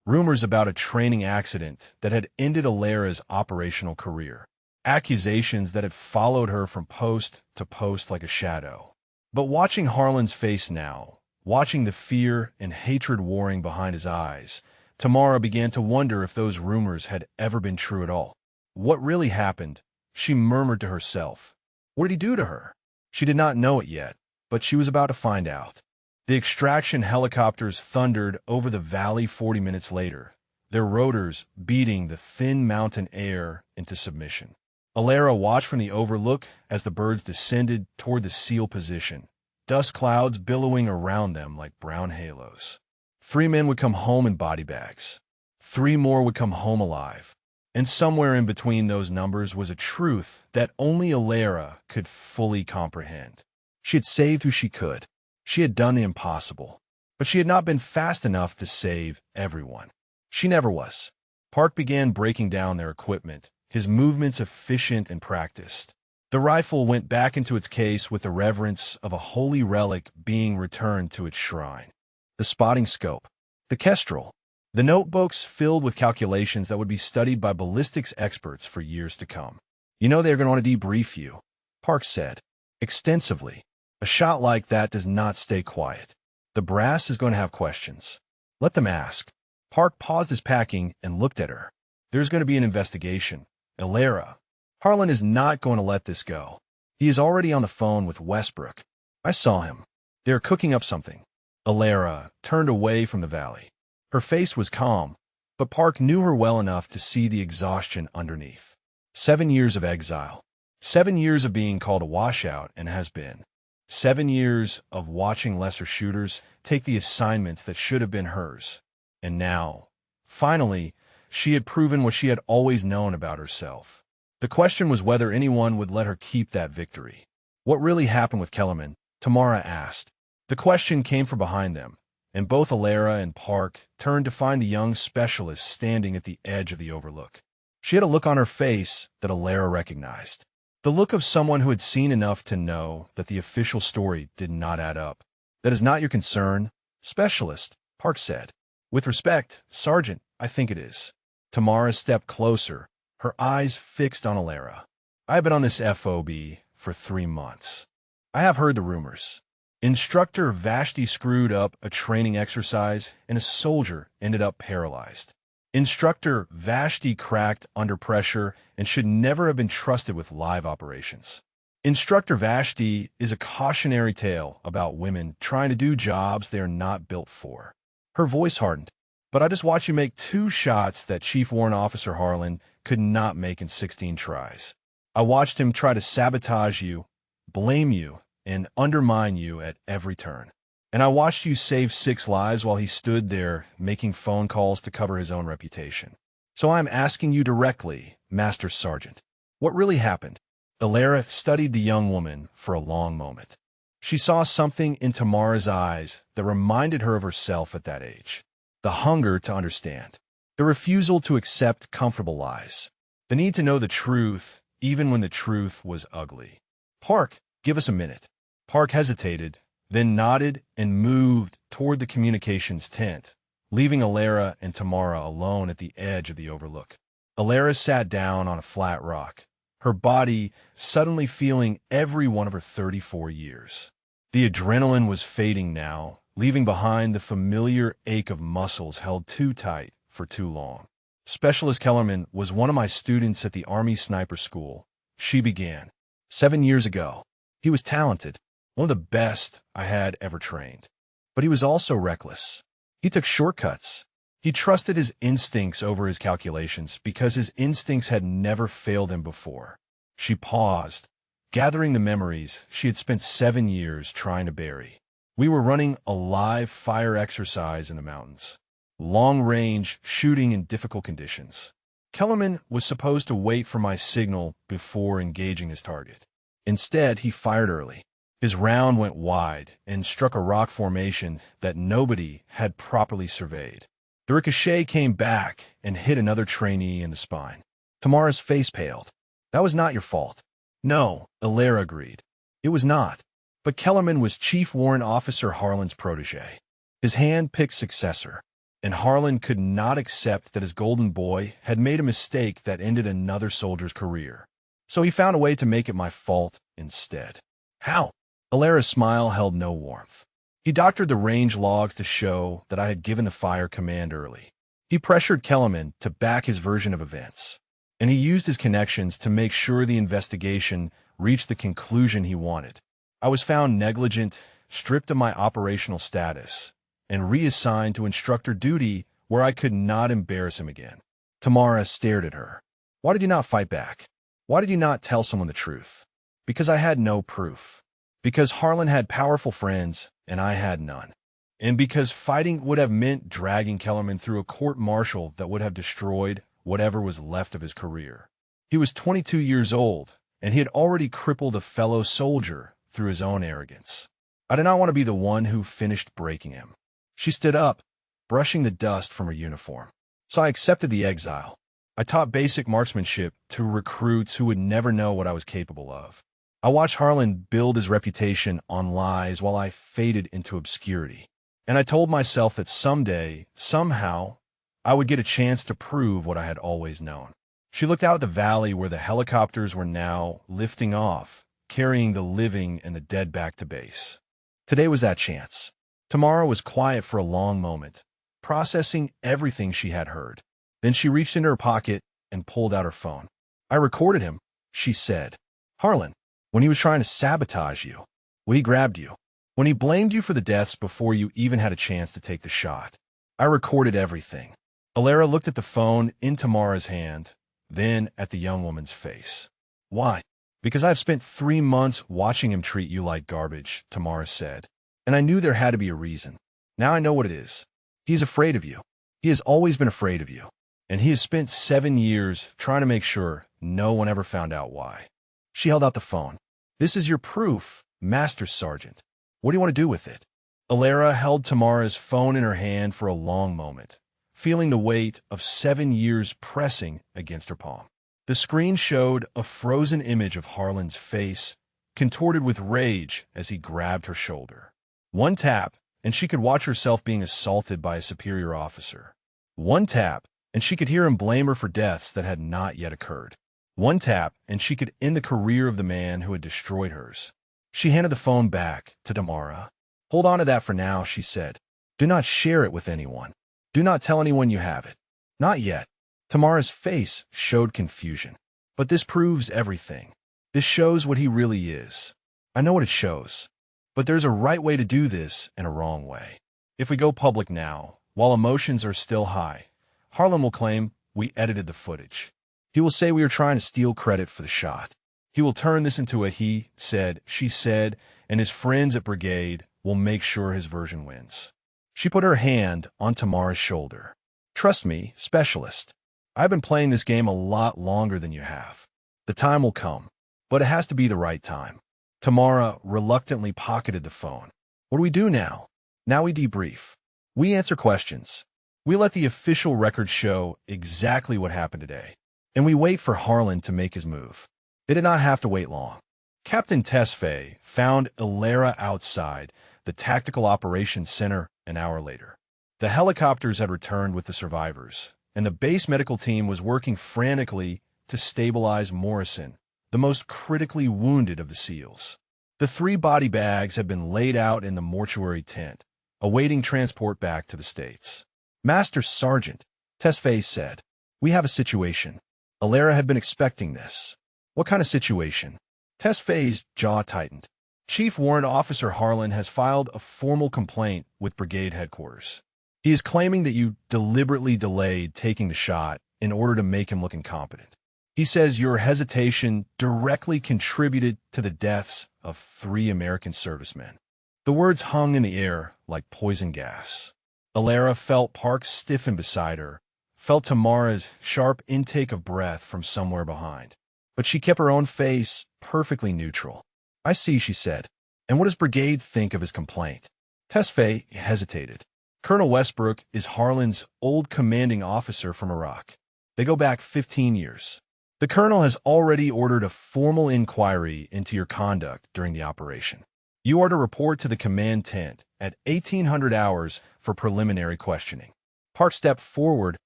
Rumors about a training accident that had ended Alara's operational career. Accusations that had followed her from post to post like a shadow. But watching Harlan's face now, watching the fear and hatred warring behind his eyes, Tamara began to wonder if those rumors had ever been true at all. What really happened? She murmured to herself. What did he do to her? She did not know it yet, but she was about to find out. The extraction helicopters thundered over the valley 40 minutes later, their rotors beating the thin mountain air into submission. Alara watched from the overlook as the birds descended toward the SEAL position, dust clouds billowing around them like brown halos. 3 men would come home in body bags. 3 more would come home alive. And somewhere in between those numbers was a truth that only Alara could fully comprehend. She had saved who she could. She had done the impossible. But she had not been fast enough to save everyone. She never was. Park began breaking down their equipment, his movements efficient and practiced. The rifle went back into its case with the reverence of a holy relic being returned to its shrine. The spotting scope, the Kestrel, the notebooks filled with calculations that would be studied by ballistics experts for years to come. You know they're going to want to debrief you, Park said, extensively. A shot like that does not stay quiet. The brass is going to have questions. Let them ask. Park paused his packing and looked at her. There's going to be an investigation. Alara. Harlan is not going to let this go. He is already on the phone with Westbrook. I saw him. They're cooking up something. Alara turned away from the valley. Her face was calm, but Park knew her well enough to see the exhaustion underneath. 7 years of exile. 7 years of being called a washout and has been. 7 years of watching lesser shooters take the assignments that should have been hers. And now, finally, she had proven what she had always known about herself. The question was whether anyone would let her keep that victory. What really happened with Kellerman? Tamara asked. The question came from behind them, and both Alara and Park turned to find the young specialist standing at the edge of the overlook. She had a look on her face that Alara recognized. The look of someone who had seen enough to know that the official story did not add up. That is not your concern, specialist, Park said. With respect, Sergeant, I think it is. Tamara stepped closer, her eyes fixed on Alara. I have been on this FOB for 3 months. I have heard the rumors. Instructor Vashti screwed up a training exercise and a soldier ended up paralyzed. Instructor Vashti cracked under pressure and should never have been trusted with live operations. Instructor Vashti is a cautionary tale about women trying to do jobs they are not built for. Her voice hardened. But I just watched you make 2 shots that Chief Warrant Officer Harlan could not make in 16 tries. I watched him try to sabotage you, blame you, and undermine you at every turn. And I watched you save 6 lives while he stood there making phone calls to cover his own reputation. So I'm asking you directly, Master Sergeant, what really happened? Alara studied the young woman for a long moment. She saw something in Tamara's eyes that reminded her of herself at that age. The hunger to understand. The refusal to accept comfortable lies. The need to know the truth, even when the truth was ugly. Park, give us a minute. Park hesitated, then nodded and moved toward the communications tent, leaving Alara and Tamara alone at the edge of the overlook. Alara sat down on a flat rock, her body suddenly feeling every one of her 34 years. The adrenaline was fading now, leaving behind the familiar ache of muscles held too tight for too long. Specialist Kellerman was one of my students at the Army Sniper School. She began. 7 years ago. He was talented, one of the best I had ever trained. But he was also reckless. He took shortcuts. He trusted his instincts over his calculations because his instincts had never failed him before. She paused, gathering the memories she had spent 7 years trying to bury. We were running a live fire exercise in the mountains. Long-range shooting in difficult conditions. Kellerman was supposed to wait for my signal before engaging his target. Instead, he fired early. His round went wide and struck a rock formation that nobody had properly surveyed. The ricochet came back and hit another trainee in the spine. Tamara's face paled. That was not your fault. No, Alara agreed. It was not. But Kellerman was Chief Warrant Officer Harlan's protege, his hand-picked successor, and Harlan could not accept that his golden boy had made a mistake that ended another soldier's career. So he found a way to make it my fault instead. How? Alara's smile held no warmth. He doctored the range logs to show that I had given the fire command early. He pressured Kellerman to back his version of events, and he used his connections to make sure the investigation reached the conclusion he wanted. I was found negligent, stripped of my operational status, and reassigned to instructor duty where I could not embarrass him again. Tamara stared at her. Why did you not fight back? Why did you not tell someone the truth? Because I had no proof. Because Harlan had powerful friends, and I had none. And because fighting would have meant dragging Kellerman through a court-martial that would have destroyed whatever was left of his career. He was 22 years old, and he had already crippled a fellow soldier through his own arrogance. I did not want to be the one who finished breaking him. She stood up, brushing the dust from her uniform. So I accepted the exile. I taught basic marksmanship to recruits who would never know what I was capable of. I watched Harlan build his reputation on lies while I faded into obscurity. And I told myself that someday, somehow, I would get a chance to prove what I had always known. She looked out at the valley where the helicopters were now lifting off, carrying the living and the dead back to base. Today was that chance. Tamara was quiet for a long moment, processing everything she had heard. Then she reached into her pocket and pulled out her phone. I recorded him, she said. Harlan, when he was trying to sabotage you, when he grabbed you, when he blamed you for the deaths before you even had a chance to take the shot. I recorded everything. Alara looked at the phone in Tamara's hand, then at the young woman's face. Why? Because I've spent 3 months watching him treat you like garbage, Tamara said. And I knew there had to be a reason. Now I know what it is. He's afraid of you. He has always been afraid of you. And he has spent 7 years trying to make sure no one ever found out why. She held out the phone. This is your proof, Master Sergeant. What do you want to do with it? Alara held Tamara's phone in her hand for a long moment, feeling the weight of 7 years pressing against her palm. The screen showed a frozen image of Harlan's face, contorted with rage as he grabbed her shoulder. One tap, and she could watch herself being assaulted by a superior officer. One tap, and she could hear him blame her for deaths that had not yet occurred. One tap, and she could end the career of the man who had destroyed hers. She handed the phone back to Tamara. Hold on to that for now, she said. Do not share it with anyone. Do not tell anyone you have it. Not yet. Tamara's face showed confusion. But this proves everything. This shows what he really is. I know what it shows. But there's a right way to do this and a wrong way. If we go public now, while emotions are still high, Harlan will claim we edited the footage. He will say we are trying to steal credit for the shot. He will turn this into a he said, she said, and his friends at Brigade will make sure his version wins. She put her hand on Tamara's shoulder. Trust me, specialist. I've been playing this game a lot longer than you have. The time will come, but it has to be the right time. Tamara reluctantly pocketed the phone. What do we do now? Now we debrief. We answer questions. We let the official record show exactly what happened today. And we wait for Harlan to make his move. They did not have to wait long. Captain Tesfaye found Ilera outside the Tactical Operations Center an hour later. The helicopters had returned with the survivors, and the base medical team was working frantically to stabilize Morrison, the most critically wounded of the SEALs. The 3 body bags had been laid out in the mortuary tent, awaiting transport back to the States. Master Sergeant, Tesfaye said, we have a situation. Ilera had been expecting this. What kind of situation? Tesfaye's jaw tightened. Chief Warrant Officer Harlan has filed a formal complaint with Brigade Headquarters. He is claiming that you deliberately delayed taking the shot in order to make him look incompetent. He says your hesitation directly contributed to the deaths of 3 American servicemen. The words hung in the air like poison gas. Ilera felt Park stiffen beside her, felt Tamara's sharp intake of breath from somewhere behind. But she kept her own face perfectly neutral. I see, she said. And what does Brigade think of his complaint? Tesfaye hesitated. Colonel Westbrook is Harlan's old commanding officer from Iraq. They go back 15 years. The colonel has already ordered a formal inquiry into your conduct during the operation. You are to report to the command tent at 1800 hours for preliminary questioning. Park stepped forward,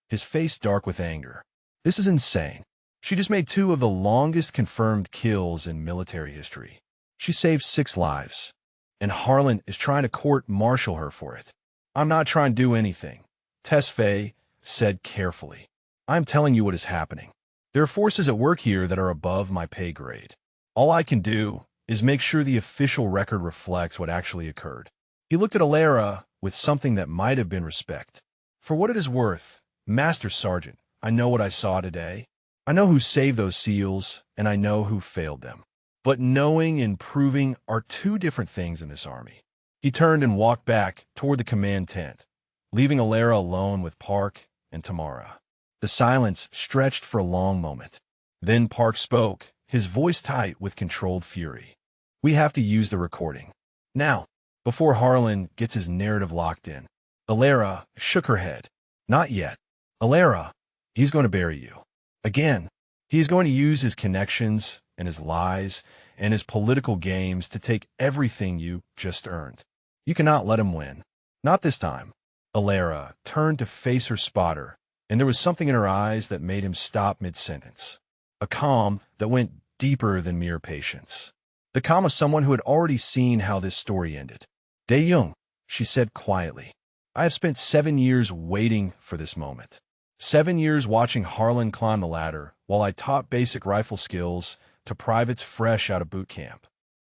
his face dark with anger. This is insane. She just made 2 of the longest confirmed kills in military history. She saved 6 lives, and Harlan is trying to court-martial her for it. I'm not trying to do anything, Tesfaye said carefully. I'm telling you what is happening. There are forces at work here that are above my pay grade. All I can do is make sure the official record reflects what actually occurred. He looked at Ilera with something that might have been respect. For what it is worth, Master Sergeant, I know what I saw today. I know who saved those SEALs, and I know who failed them. But knowing and proving are 2 different things in this army. He turned and walked back toward the command tent, leaving Ilera alone with Park and Tamara. The silence stretched for a long moment. Then Park spoke, his voice tight with controlled fury. We have to use the recording. Now, before Harlan gets his narrative locked in. Ilera shook her head. Not yet. Ilera, he's going to bury you. Again, he is going to use his connections and his lies and his political games to take everything you just earned. You cannot let him win. Not this time. Ilera turned to face her spotter, and there was something in her eyes that made him stop mid-sentence. A calm that went deeper than mere patience. The calm of someone who had already seen how this story ended. Dae-Jung, she said quietly, I have spent 7 years waiting for this moment. 7 years watching Harlan climb the ladder while I taught basic rifle skills to privates fresh out of boot camp.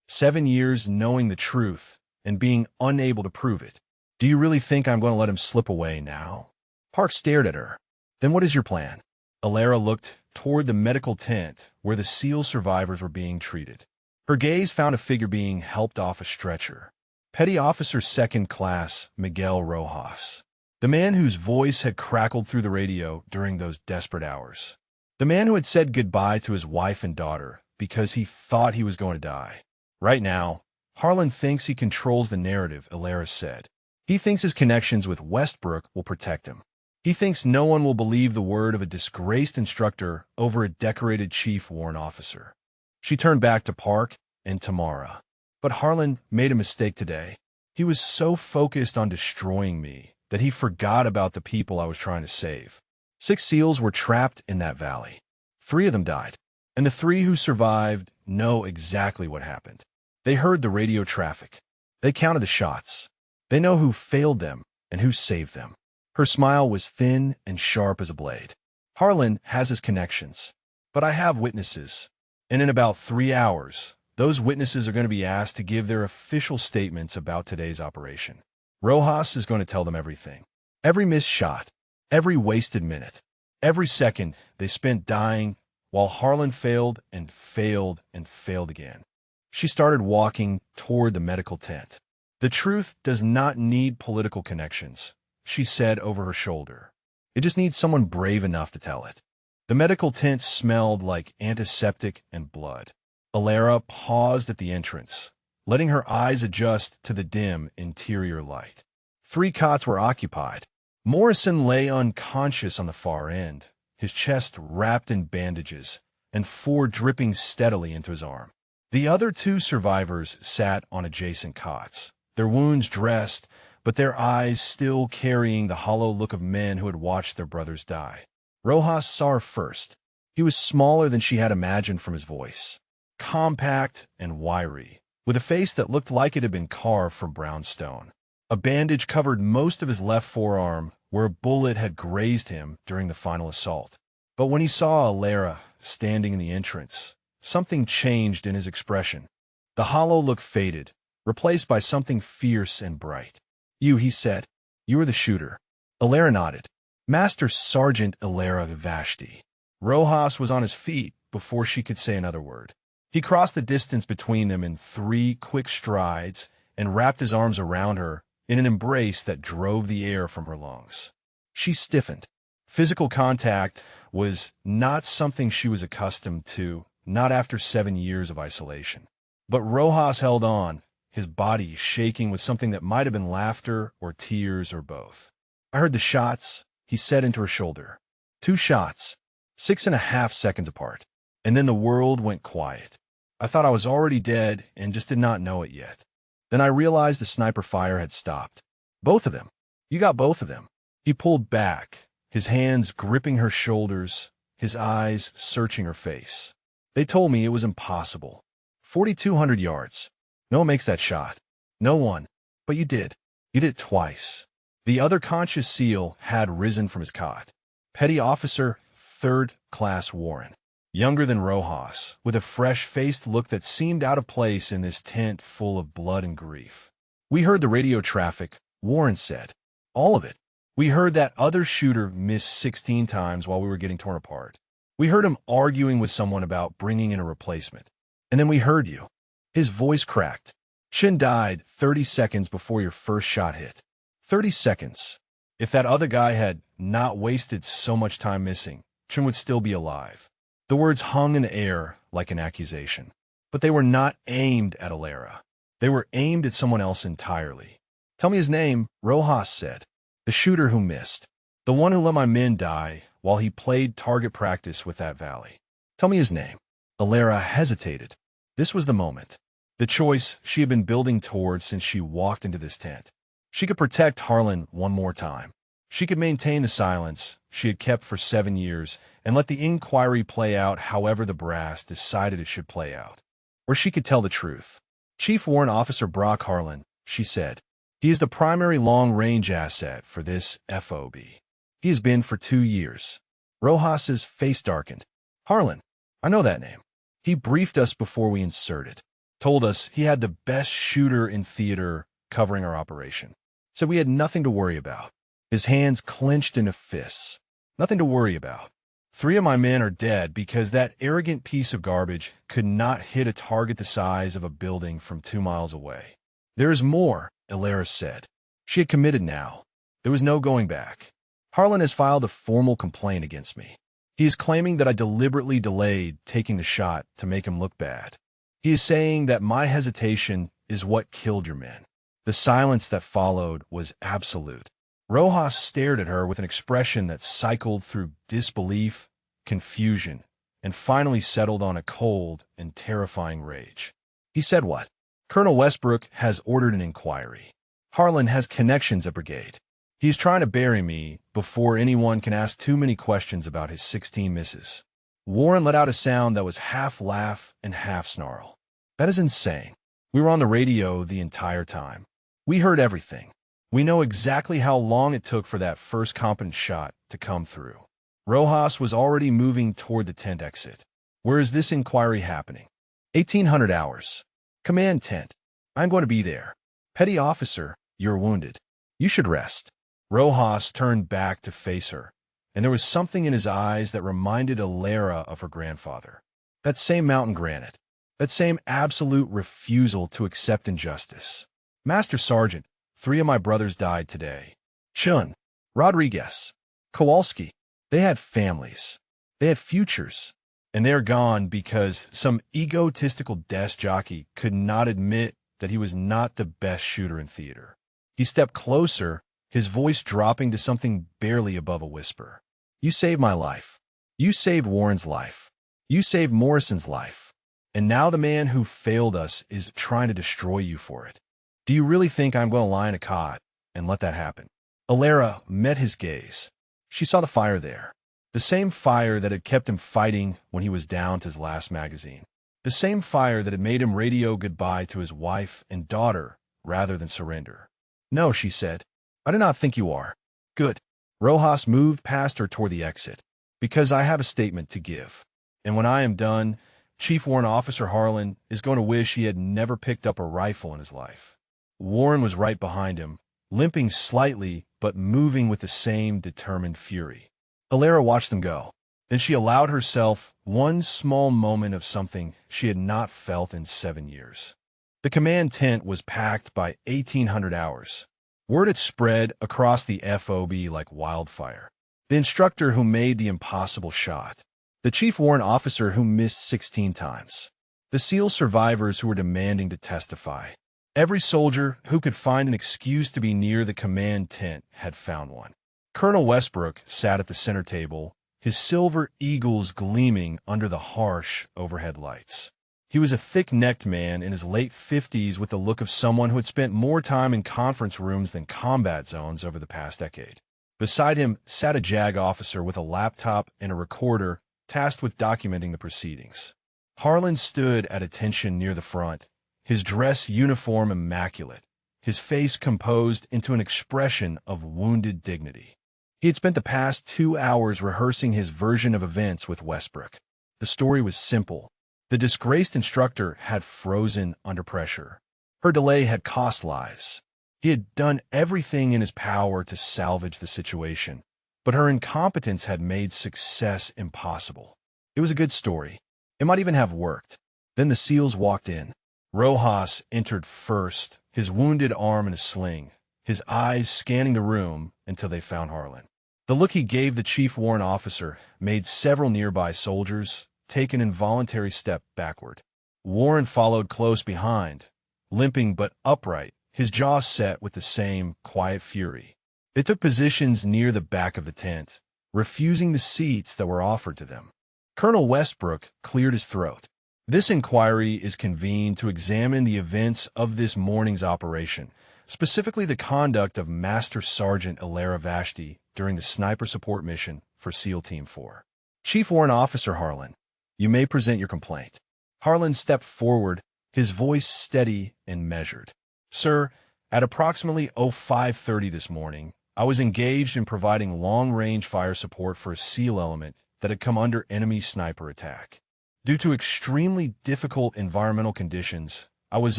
7 years knowing the truth and being unable to prove it. Do you really think I'm going to let him slip away now? Park stared at her. Then what is your plan? Ilera looked toward the medical tent where the SEAL survivors were being treated. Her gaze found a figure being helped off a stretcher. Petty Officer Second Class Miguel Rojas. The man whose voice had crackled through the radio during those desperate hours. The man who had said goodbye to his wife and daughter because he thought he was going to die. Right now, Harlan thinks he controls the narrative, Ilera said. He thinks his connections with Westbrook will protect him. He thinks no one will believe the word of a disgraced instructor over a decorated chief warrant officer. She turned back to Park and Tamara. But Harlan made a mistake today. He was so focused on destroying me that he forgot about the people I was trying to save. 6 SEALs were trapped in that valley. 3 of them died, and the 3 who survived know exactly what happened. They heard the radio traffic. They counted the shots. They know who failed them and who saved them. Her smile was thin and sharp as a blade. Harlan has his connections, but I have witnesses. And in about 3 hours, those witnesses are going to be asked to give their official statements about today's operation. Rojas is going to tell them everything. Every missed shot, every wasted minute, every second they spent dying while Harlan failed and failed and failed again. She started walking toward the medical tent. The truth does not need political connections, she said over her shoulder. It just needs someone brave enough to tell it. The medical tent smelled like antiseptic and blood. Alara paused at the entrance, letting her eyes adjust to the dim interior light. 3 cots were occupied. Morrison lay unconscious on the far end, his chest wrapped in bandages, and 4 dripping steadily into his arm. The other 2 survivors sat on adjacent cots, their wounds dressed, but their eyes still carrying the hollow look of men who had watched their brothers die. Rojas saw her first. He was smaller than she had imagined from his voice, compact and wiry, with a face that looked like it had been carved from brown stone. A bandage covered most of his left forearm, where a bullet had grazed him during the final assault. But when he saw Alara standing in the entrance, something changed in his expression. The hollow look faded, replaced by something fierce and bright. "You," he said. "You are the shooter." Alara nodded. "Master Sergeant Alara Vivashti." Rojas was on his feet before she could say another word. He crossed the distance between them in 3 quick strides and wrapped his arms around her in an embrace that drove the air from her lungs. She stiffened. Physical contact was not something she was accustomed to, not after 7 years of isolation. But Rojas held on, his body shaking with something that might have been laughter or tears or both. "I heard the shots," he said into her shoulder. 2 shots, 6.5 seconds apart. And then the world went quiet. I thought I was already dead and just did not know it yet. Then I realized the sniper fire had stopped. Both of them. You got both of them. He pulled back, his hands gripping her shoulders, his eyes searching her face. They told me it was impossible. 4,200 yards. No one makes that shot. No one. But you did. You did it twice. The other conscious SEAL had risen from his cot. Petty Officer 3rd Class Warren. Younger than Rojas, with a fresh-faced look that seemed out of place in this tent full of blood and grief. "We heard the radio traffic," Warren said. "All of it. We heard that other shooter miss 16 times while we were getting torn apart. We heard him arguing with someone about bringing in a replacement. And then we heard you." His voice cracked. "Shin died 30 seconds before your first shot hit. 30 seconds. If that other guy had not wasted so much time missing, Shin would still be alive." The words hung in the air like an accusation. But they were not aimed at Alara. They were aimed at someone else entirely. "Tell me his name," Rojas said. "The shooter who missed. The one who let my men die while he played target practice with that valley. Tell me his name." Alara hesitated. This was the moment. The choice she had been building towards since she walked into this tent. She could protect Harlan one more time. She could maintain the silence she had kept for 7 years and let the inquiry play out however the brass decided it should play out. Or she could tell the truth. "Chief Warrant Officer Brock Harlan," she said. "He is the primary long-range asset for this FOB. He has been for 2 years." Rojas's face darkened. "Harlan, I know that name. He briefed us before we inserted. Told us he had the best shooter in theater covering our operation. Said we had nothing to worry about." His hands clenched into fists. "Nothing to worry about. 3 of my men are dead because that arrogant piece of garbage could not hit a target the size of a building from 2 miles away. There is more," Alara said. She had committed now. There was no going back. "Harlan has filed a formal complaint against me. He is claiming that I deliberately delayed taking the shot to make him look bad. He is saying that my hesitation is what killed your men." The silence that followed was absolute. Rojas stared at her with an expression that cycled through disbelief, confusion, and finally settled on a cold and terrifying rage. He said what? "Colonel Westbrook has ordered an inquiry. Harlan has connections at Brigade. He is trying to bury me before anyone can ask too many questions about his 16 misses." Warren let out a sound that was half laugh and half snarl. "That is insane. We were on the radio the entire time. We heard everything. We know exactly how long it took for that first competent shot to come through. Rojas was already moving toward the tent exit. Where is this inquiry happening? 1800 hours. Command tent. I'm going to be there. Petty officer, you're wounded. You should rest. Rojas turned back to face her, and there was something in his eyes that reminded Alara of her grandfather. That same mountain granite. That same absolute refusal to accept injustice. Master Sergeant, 3 of my brothers died today. Chun, Rodriguez, Kowalski. They had families. They had futures. And they're gone because some egotistical desk jockey could not admit that he was not the best shooter in theater. He stepped closer, his voice dropping to something barely above a whisper. You saved my life. You saved Warren's life. You saved Morrison's life. And now the man who failed us is trying to destroy you for it. Do you really think I'm going to lie in a cot and let that happen? Alara met his gaze. She saw the fire there. The same fire that had kept him fighting when he was down to his last magazine. The same fire that had made him radio goodbye to his wife and daughter rather than surrender. No, she said. I do not think you are. Good. Rojas moved past her toward the exit. Because I have a statement to give. And when I am done, Chief Warrant Officer Harlan is going to wish he had never picked up a rifle in his life. Warren was right behind him, limping slightly but moving with the same determined fury. Alara watched them go. Then she allowed herself one small moment of something she had not felt in 7 years. The command tent was packed by 1800 hours. Word had spread across the FOB like wildfire. The instructor who made the impossible shot. The chief warrant officer who missed 16 times. The SEAL survivors who were demanding to testify. Every soldier who could find an excuse to be near the command tent had found one. Colonel Westbrook sat at the center table, his silver eagles gleaming under the harsh overhead lights. He was a thick-necked man in his late 50s with the look of someone who had spent more time in conference rooms than combat zones over the past decade. Beside him sat a JAG officer with a laptop and a recorder tasked with documenting the proceedings. Harlan stood at attention near the front, his dress uniform immaculate, his face composed into an expression of wounded dignity. He had spent the past 2 hours rehearsing his version of events with Westbrook. The story was simple. The disgraced instructor had frozen under pressure. Her delay had cost lives. He had done everything in his power to salvage the situation, but her incompetence had made success impossible. It was a good story. It might even have worked. Then the SEALs walked in. Rojas entered first, his wounded arm in a sling, his eyes scanning the room until they found Harlan. The look he gave the chief warrant officer made several nearby soldiers take an involuntary step backward. Warren followed close behind, limping but upright, his jaw set with the same quiet fury. They took positions near the back of the tent, refusing the seats that were offered to them. Colonel Westbrook cleared his throat. This inquiry is convened to examine the events of this morning's operation, specifically the conduct of Master Sergeant Alara Vashti during the sniper support mission for SEAL Team 4. Chief Warrant Officer Harlan, you may present your complaint. Harlan stepped forward, his voice steady and measured. Sir, at approximately 05:30 this morning, I was engaged in providing long-range fire support for a SEAL element that had come under enemy sniper attack. Due to extremely difficult environmental conditions, I was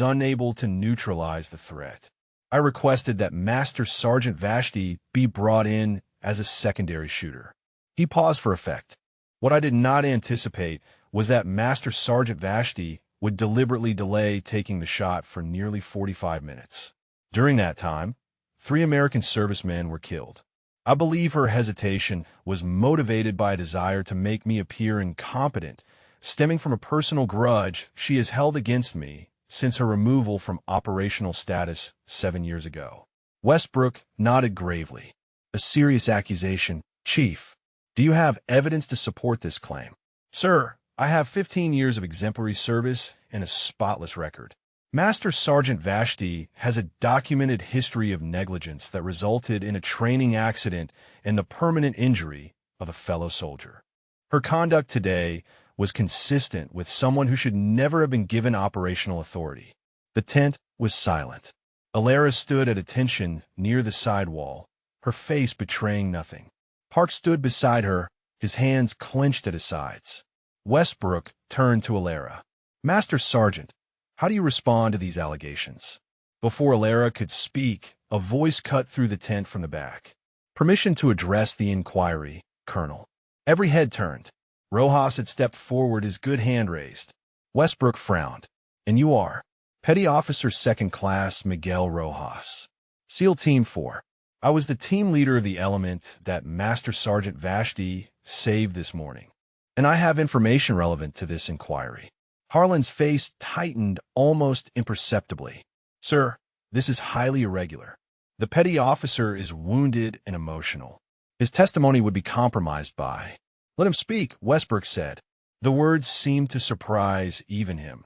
unable to neutralize the threat. I requested that Master Sergeant Vashti be brought in as a secondary shooter. He paused for effect. What I did not anticipate was that Master Sergeant Vashti would deliberately delay taking the shot for nearly 45 minutes. During that time, 3 American servicemen were killed. I believe her hesitation was motivated by a desire to make me appear incompetent, stemming from a personal grudge she has held against me since her removal from operational status 7 years ago. Westbrook nodded gravely. A serious accusation, Chief. Do you have evidence to support this claim? Sir, I have 15 years of exemplary service and a spotless record. Master Sergeant Vashti has a documented history of negligence that resulted in a training accident and the permanent injury of a fellow soldier. Her conduct today was consistent with someone who should never have been given operational authority. The tent was silent. Alara stood at attention near the sidewall, her face betraying nothing. Park stood beside her, his hands clenched at his sides. Westbrook turned to Alara. "Master Sergeant, how do you respond to these allegations?" Before Alara could speak, a voice cut through the tent from the back. "Permission to address the inquiry, Colonel." Every head turned. Rojas had stepped forward, his good hand raised. Westbrook frowned. "And you are?" "Petty Officer Second Class Miguel Rojas. SEAL Team 4. I was the team leader of the element that Master Sergeant Vashti saved this morning. And I have information relevant to this inquiry." Harlan's face tightened almost imperceptibly. "Sir, this is highly irregular. The petty officer is wounded and emotional. His testimony would be compromised by—" "Let him speak," Westbrook said. The words seemed to surprise even him,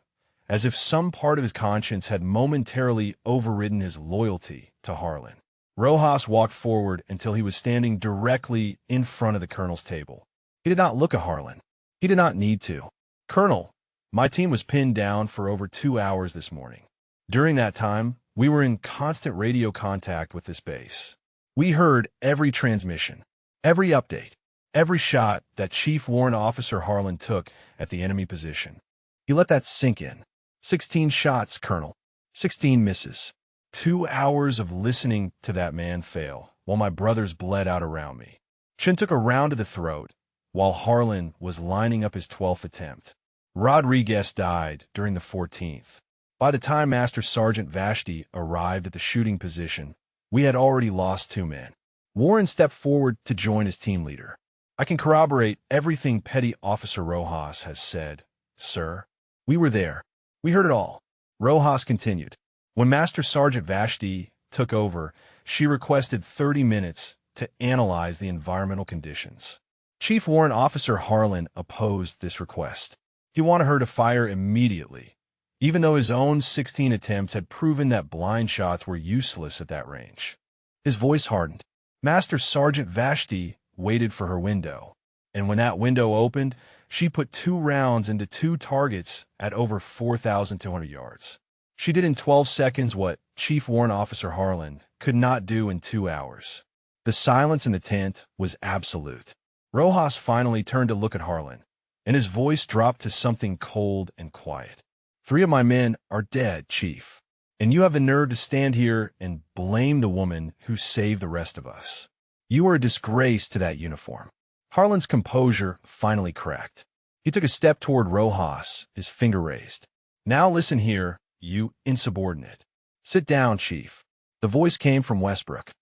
as if some part of his conscience had momentarily overridden his loyalty to Harlan. Rojas walked forward until he was standing directly in front of the colonel's table. He did not look at Harlan. He did not need to. "Colonel, my team was pinned down for over 2 hours this morning. During that time, we were in constant radio contact with this base. We heard every transmission, every update, every shot that Chief Warrant Officer Harlan took at the enemy position. He let that sink in. 16 shots, Colonel. 16 misses. 2 hours of listening to that man fail, while my brothers bled out around me. Chin took a round to the throat, while Harlan was lining up his 12th attempt. Rodriguez died during the 14th. By the time Master Sergeant Vashti arrived at the shooting position, we had already lost 2 men. Warren stepped forward to join his team leader. I can corroborate everything Petty Officer Rojas has said, sir. We were there. We heard it all." Rojas continued. "When Master Sergeant Vashti took over, she requested 30 minutes to analyze the environmental conditions. Chief Warrant Officer Harlan opposed this request. He wanted her to fire immediately, even though his own 16 attempts had proven that blind shots were useless at that range." His voice hardened. Master Sergeant Vashti waited for her window, and when that window opened, she put 2 rounds into 2 targets at over 4,200 yards. She did in 12 seconds what Chief Warrant Officer Harlan could not do in 2 hours. The silence in the tent was absolute. Rojas finally turned to look at Harlan, and his voice dropped to something cold and quiet. 3 of my men are dead, Chief, and you have the nerve to stand here and blame the woman who saved the rest of us. You are a disgrace to that uniform." Harlan's composure finally cracked. He took a step toward Rojas, his finger raised. "Now listen here, you insubordinate. Sit down, Chief." The voice came from Westbrook.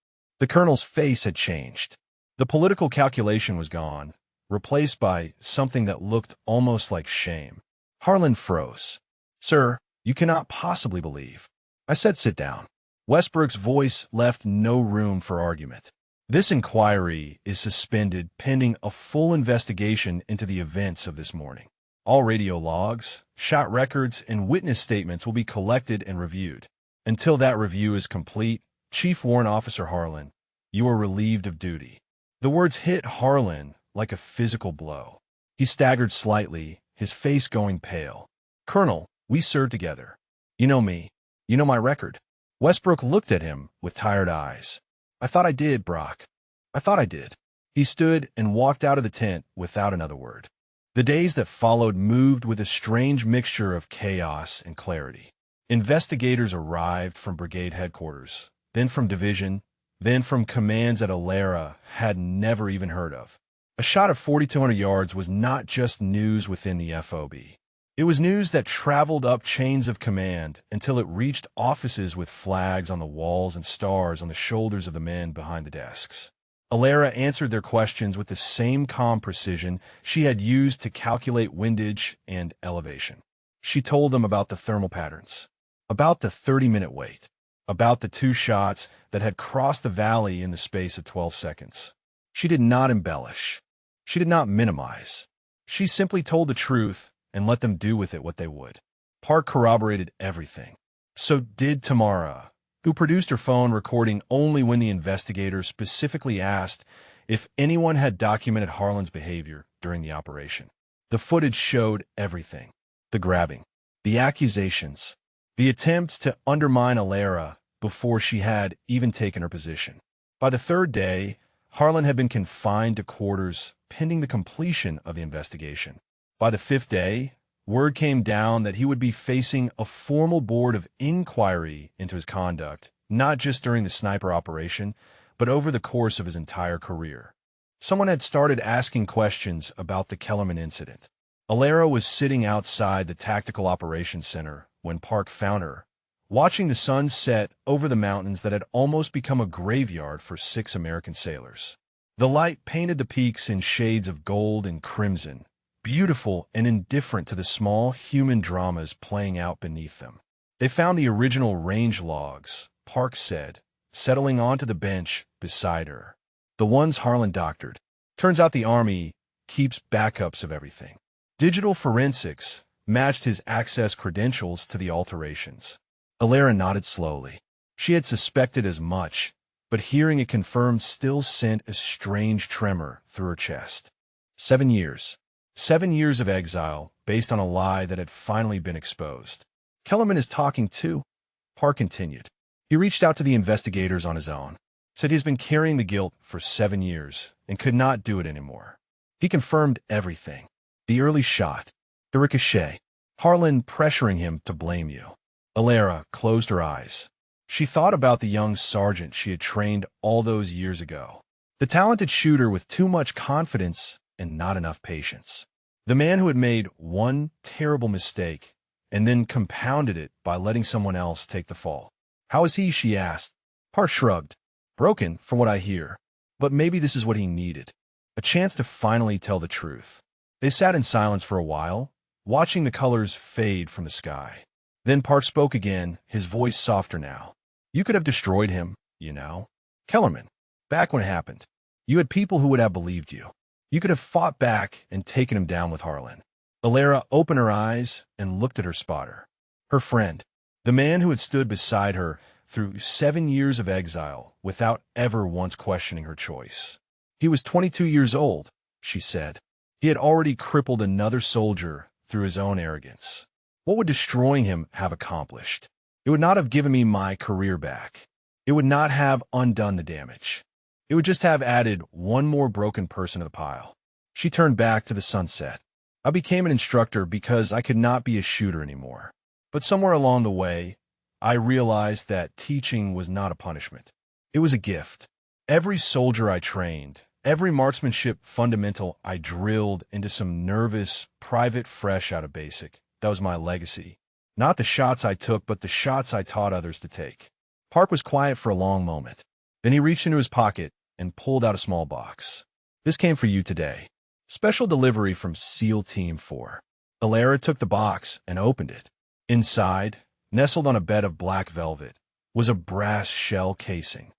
The colonel's face had changed. The political calculation was gone, replaced by something that looked almost like shame. Harlan froze. "Sir, you cannot possibly believe." "I said sit down." Westbrook's voice left no room for argument. "This inquiry is suspended pending a full investigation into the events of this morning. All radio logs, shot records, and witness statements will be collected and reviewed. Until that review is complete, Chief Warrant Officer Harlan, you are relieved of duty." The words hit Harlan like a physical blow. He staggered slightly, his face going pale. "Colonel, we served together. You know me. You know my record." Westbrook looked at him with tired eyes. "I thought I did, Brock. I thought I did." He stood and walked out of the tent without another word. The days that followed moved with a strange mixture of chaos and clarity. Investigators arrived from brigade headquarters, then from division, then from commands that Alara had never even heard of. A shot of 4,200 yards was not just news within the FOB. It was news that traveled up chains of command until it reached offices with flags on the walls and stars on the shoulders of the men behind the desks. Alara answered their questions with the same calm precision she had used to calculate windage and elevation. She told them about the thermal patterns, about the 30-minute wait, about the 2 shots that had crossed the valley in the space of 12 seconds. She did not embellish. She did not minimize. She simply told the truth and let them do with it what they would. Park corroborated everything. So did Tamara, who produced her phone recording only when the investigators specifically asked if anyone had documented Harlan's behavior during the operation. The footage showed everything. The grabbing, the accusations, the attempts to undermine Alara before she had even taken her position. By the third day, Harlan had been confined to quarters pending the completion of the investigation. By the fifth day, word came down that he would be facing a formal board of inquiry into his conduct, not just during the sniper operation, but over the course of his entire career. Someone had started asking questions about the Kellerman incident. Alara was sitting outside the Tactical Operations Center when Park found her, watching the sun set over the mountains that had almost become a graveyard for 6 American sailors. The light painted the peaks in shades of gold and crimson, beautiful and indifferent to the small human dramas playing out beneath them. They found the original range logs, Park said, settling onto the bench beside her. The ones Harlan doctored. Turns out the Army keeps backups of everything. Digital forensics matched his access credentials to the alterations. Alara nodded slowly. She had suspected as much, but hearing it confirmed still sent a strange tremor through her chest. 7 years. 7 years of exile based on a lie that had finally been exposed. Kellerman is talking too, Park continued. He reached out to the investigators on his own, said he's been carrying the guilt for 7 years and could not do it anymore. He confirmed everything. The early shot, the ricochet, Harlan pressuring him to blame you. Alara closed her eyes. She thought about the young sergeant she had trained all those years ago. The talented shooter with too much confidence and not enough patience. The man who had made one terrible mistake and then compounded it by letting someone else take the fall. How is he, she asked. Park shrugged. Broken, from what I hear. But maybe this is what he needed. A chance to finally tell the truth. They sat in silence for a while, watching the colors fade from the sky. Then Park spoke again, his voice softer now. You could have destroyed him, you know. Kellerman, back when it happened. You had people who would have believed you. You could have fought back and taken him down with Harlan. Alara opened her eyes and looked at her spotter. Her friend, the man who had stood beside her through 7 years of exile without ever once questioning her choice. He was 22 years old, she said. He had already crippled another soldier through his own arrogance. What would destroying him have accomplished? It would not have given me my career back. It would not have undone the damage. It would just have added one more broken person to the pile. She turned back to the sunset. I became an instructor because I could not be a shooter anymore. But somewhere along the way, I realized that teaching was not a punishment. It was a gift. Every soldier I trained, every marksmanship fundamental I drilled into some nervous private fresh out of basic. That was my legacy. Not the shots I took, but the shots I taught others to take. Park was quiet for a long moment. Then he reached into his pocket and pulled out a small box. This came for you today. Special delivery from SEAL Team 4. Alara took the box and opened it. Inside, nestled on a bed of black velvet, was a brass shell casing.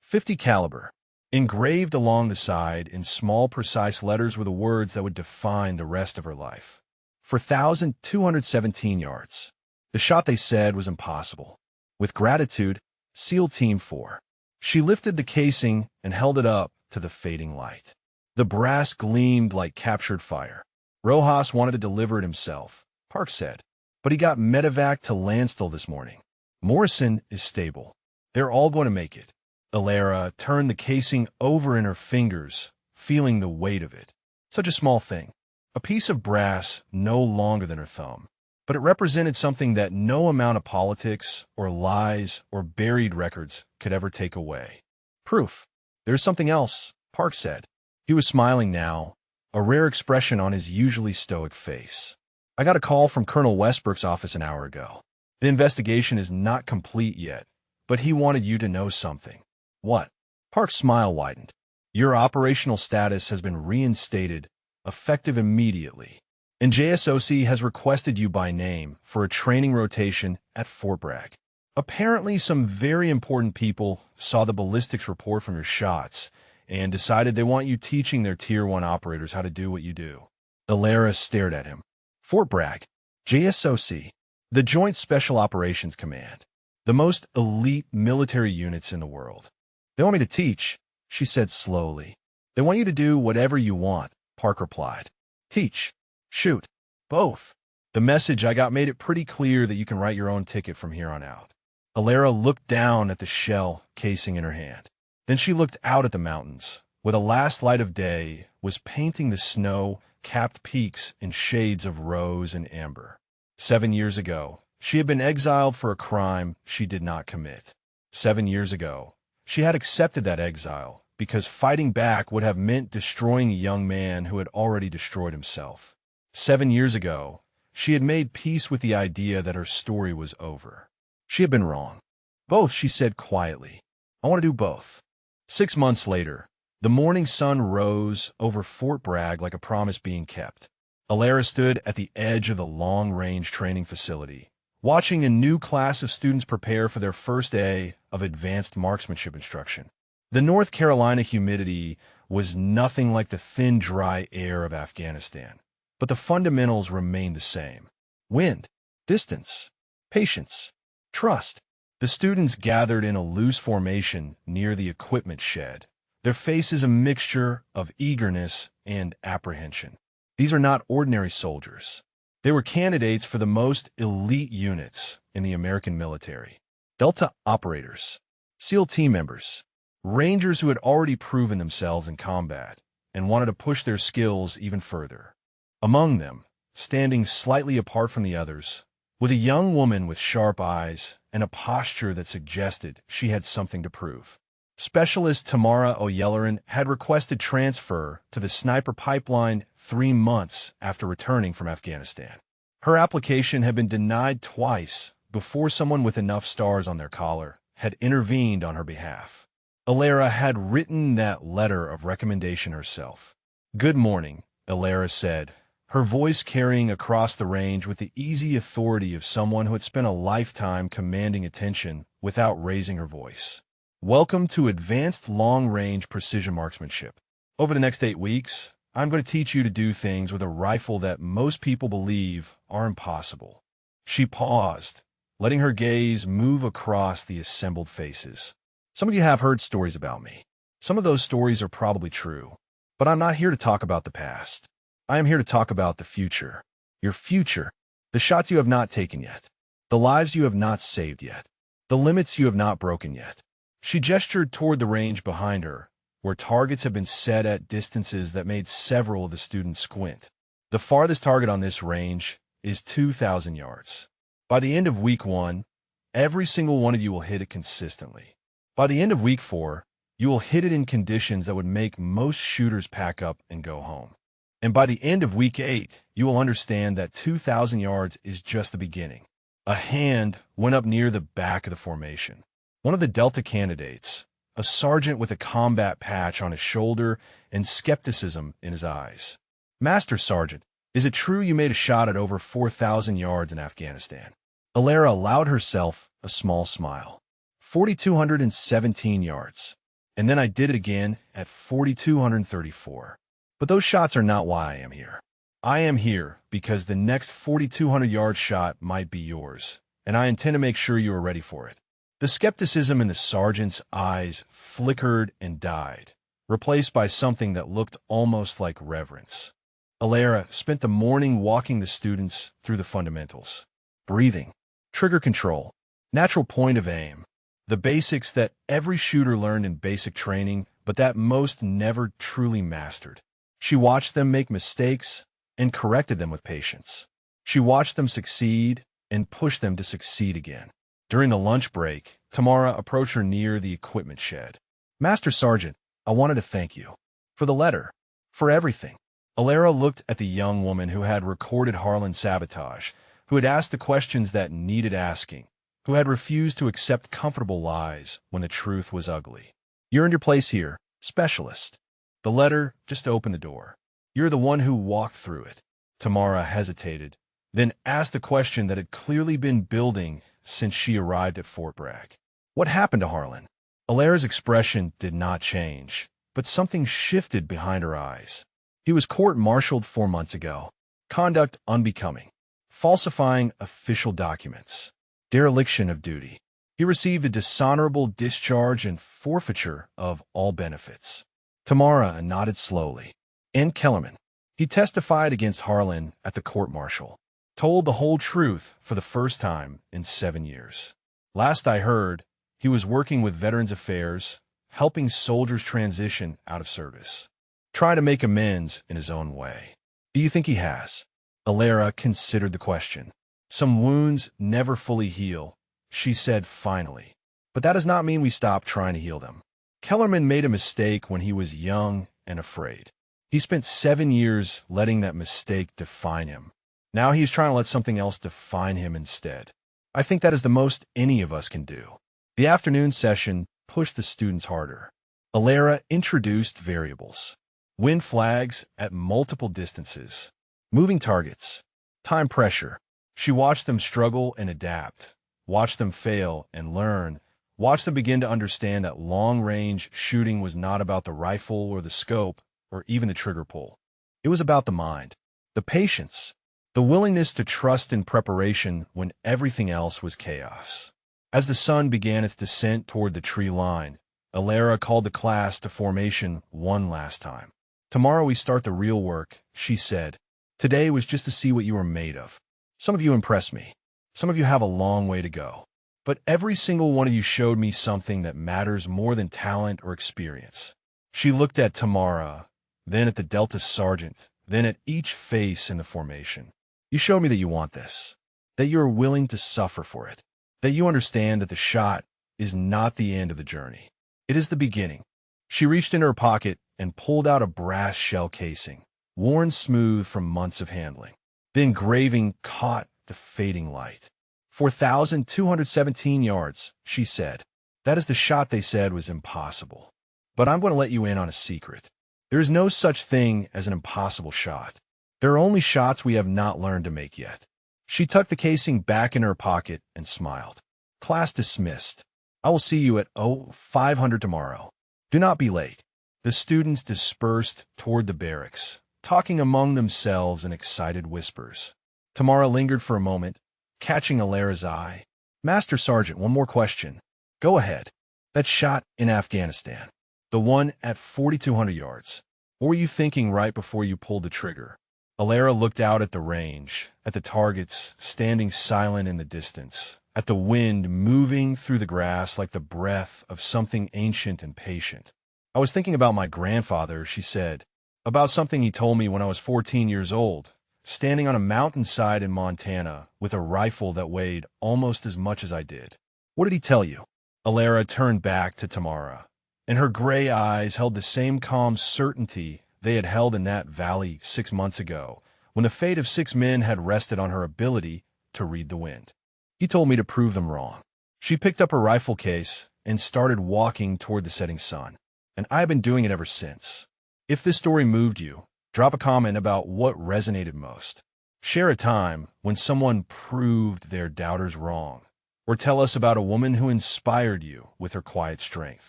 .50 caliber. Engraved along the side in small, precise letters were the words that would define the rest of her life. 4,217 yards. The shot, they said, was impossible. With gratitude, SEAL Team 4. She lifted the casing and held it up to the fading light. The brass gleamed like captured fire. Rojas wanted to deliver it himself, Park said, but he got medevac to Landstill this morning. Morrison is stable. They're all going to make it. Alara turned the casing over in her fingers, feeling the weight of it. Such a small thing. A piece of brass no longer than her thumb. But it represented something that no amount of politics or lies or buried records could ever take away. Proof. There's something else, Park said. He was smiling now, a rare expression on his usually stoic face. I got a call from Colonel Westbrook's office an hour ago. The investigation is not complete yet, but he wanted you to know something. What? Park's smile widened. Your operational status has been reinstated, effective immediately. And JSOC has requested you by name for a training rotation at Fort Bragg. Apparently, some very important people saw the ballistics report from your shots and decided they want you teaching their Tier 1 operators how to do what you do. Alara stared at him. Fort Bragg, JSOC, the Joint Special Operations Command, the most elite military units in the world. They want me to teach, she said slowly. They want you to do whatever you want, Park replied. Teach. Shoot. Both. The message I got made it pretty clear that you can write your own ticket from here on out. Alara looked down at the shell casing in her hand. Then she looked out at the mountains, where the last light of day was painting the snow-capped peaks in shades of rose and amber. 7 years ago, she had been exiled for a crime she did not commit. 7 years ago, she had accepted that exile because fighting back would have meant destroying a young man who had already destroyed himself. 7 years ago, she had made peace with the idea that her story was over. She had been wrong. Both, she said quietly. I want to do both. 6 months later, the morning sun rose over Fort Bragg like a promise being kept. Alara stood at the edge of the long-range training facility, watching a new class of students prepare for their first day of advanced marksmanship instruction. The North Carolina humidity was nothing like the thin, dry air of Afghanistan, but the fundamentals remained the same. Wind, distance, patience, trust. The students gathered in a loose formation near the equipment shed, their faces a mixture of eagerness and apprehension. These are not ordinary soldiers. They were candidates for the most elite units in the American military. Delta operators, SEAL team members, Rangers who had already proven themselves in combat and wanted to push their skills even further. Among them, standing slightly apart from the others, was a young woman with sharp eyes and a posture that suggested she had something to prove. Specialist Tamara O'Yelleran had requested transfer to the sniper pipeline 3 months after returning from Afghanistan. Her application had been denied twice before someone with enough stars on their collar had intervened on her behalf. Alara had written that letter of recommendation herself. "Good morning," Alara said, her voice carrying across the range with the easy authority of someone who had spent a lifetime commanding attention without raising her voice. "Welcome to Advanced Long-Range Precision Marksmanship. Over the next 8 weeks, I'm going to teach you to do things with a rifle that most people believe are impossible." She paused, letting her gaze move across the assembled faces. "Some of you have heard stories about me. Some of those stories are probably true. But I'm not here to talk about the past. I am here to talk about the future. Your future. The shots you have not taken yet. The lives you have not saved yet. The limits you have not broken yet." She gestured toward the range behind her, where targets had been set at distances that made several of the students squint. "The farthest target on this range is 2,000 yards. By the end of week 1, every single one of you will hit it consistently. By the end of week 4, you will hit it in conditions that would make most shooters pack up and go home. And by the end of week 8, you will understand that 2,000 yards is just the beginning." A hand went up near the back of the formation. One of the Delta candidates, a sergeant with a combat patch on his shoulder and skepticism in his eyes. "Master Sergeant, is it true you made a shot at over 4,000 yards in Afghanistan?" Alara allowed herself a small smile. 4,217 yards. And then I did it again at 4,234. But those shots are not why I am here. I am here because the next 4,200-yard shot might be yours, and I intend to make sure you are ready for it. The skepticism in the sergeant's eyes flickered and died, replaced by something that looked almost like reverence. Alara spent the morning walking the students through the fundamentals. Breathing, trigger control, natural point of aim, the basics that every shooter learned in basic training, but that most never truly mastered. She watched them make mistakes and corrected them with patience. She watched them succeed and pushed them to succeed again. During the lunch break, Tamara approached her near the equipment shed. "Master Sergeant, I wanted to thank you. For the letter. For everything." Alara looked at the young woman who had recorded Harlan sabotage, who had asked the questions that needed asking, who had refused to accept comfortable lies when the truth was ugly. "You earned your place here, specialist." The letter just opened the door. "You're the one who walked through it." Tamara hesitated, then asked the question that had clearly been building since she arrived at Fort Bragg. "What happened to Harlan?" Alara's expression did not change, but something shifted behind her eyes. "He was court-martialed 4 months ago. Conduct unbecoming. Falsifying official documents. Dereliction of duty. He received a dishonorable discharge and forfeiture of all benefits." Tamara nodded slowly. "And Kellerman. He testified against Harlan at the court-martial. Told the whole truth for the first time in 7 years. Last I heard, he was working with Veterans Affairs, helping soldiers transition out of service, trying to make amends in his own way. Do you think he has? Alara considered the question. Some wounds never fully heal, she said finally. But that does not mean we stop trying to heal them. Kellerman made a mistake when he was young and afraid. He spent 7 years letting that mistake define him. Now he's trying to let something else define him instead. I think that is the most any of us can do. The afternoon session pushed the students harder. Alara introduced variables. Wind flags at multiple distances. Moving targets. Time pressure. She watched them struggle and adapt. Watched them fail and learn. Watched them begin to understand that long-range shooting was not about the rifle or the scope or even the trigger pull. It was about the mind, the patience, the willingness to trust in preparation when everything else was chaos. As the sun began its descent toward the tree line, Alara called the class to formation one last time. Tomorrow we start the real work, she said. Today was just to see what you were made of. Some of you impressed me. Some of you have a long way to go. But every single one of you showed me something that matters more than talent or experience. She looked at Tamara, then at the Delta sergeant, then at each face in the formation. You showed me that you want this, that you are willing to suffer for it, that you understand that the shot is not the end of the journey. It is the beginning. She reached into her pocket and pulled out a brass shell casing, worn smooth from months of handling. The engraving caught the fading light. 4,217 yards, she said. That is the shot they said was impossible. But I'm going to let you in on a secret. There is no such thing as an impossible shot. There are only shots we have not learned to make yet. She tucked the casing back in her pocket and smiled. Class dismissed. I will see you at 0500 tomorrow. Do not be late. The students dispersed toward the barracks, talking among themselves in excited whispers. Tamara lingered for a moment, catching Alara's eye. Master Sergeant, one more question. Go ahead. That shot in Afghanistan. The one at 4,200 yards. What were you thinking right before you pulled the trigger? Alara looked out at the range, at the targets standing silent in the distance, at the wind moving through the grass like the breath of something ancient and patient. I was thinking about my grandfather, she said, about something he told me when I was 14 years old, standing on a mountainside in Montana with a rifle that weighed almost as much as I did. What did he tell you? Alara turned back to Tamara, and her gray eyes held the same calm certainty they had held in that valley 6 months ago, when the fate of 6 men had rested on her ability to read the wind. He told me to prove them wrong. She picked up her rifle case and started walking toward the setting sun, and I have been doing it ever since. If this story moved you, drop a comment about what resonated most. Share a time when someone proved their doubters wrong, or tell us about a woman who inspired you with her quiet strength.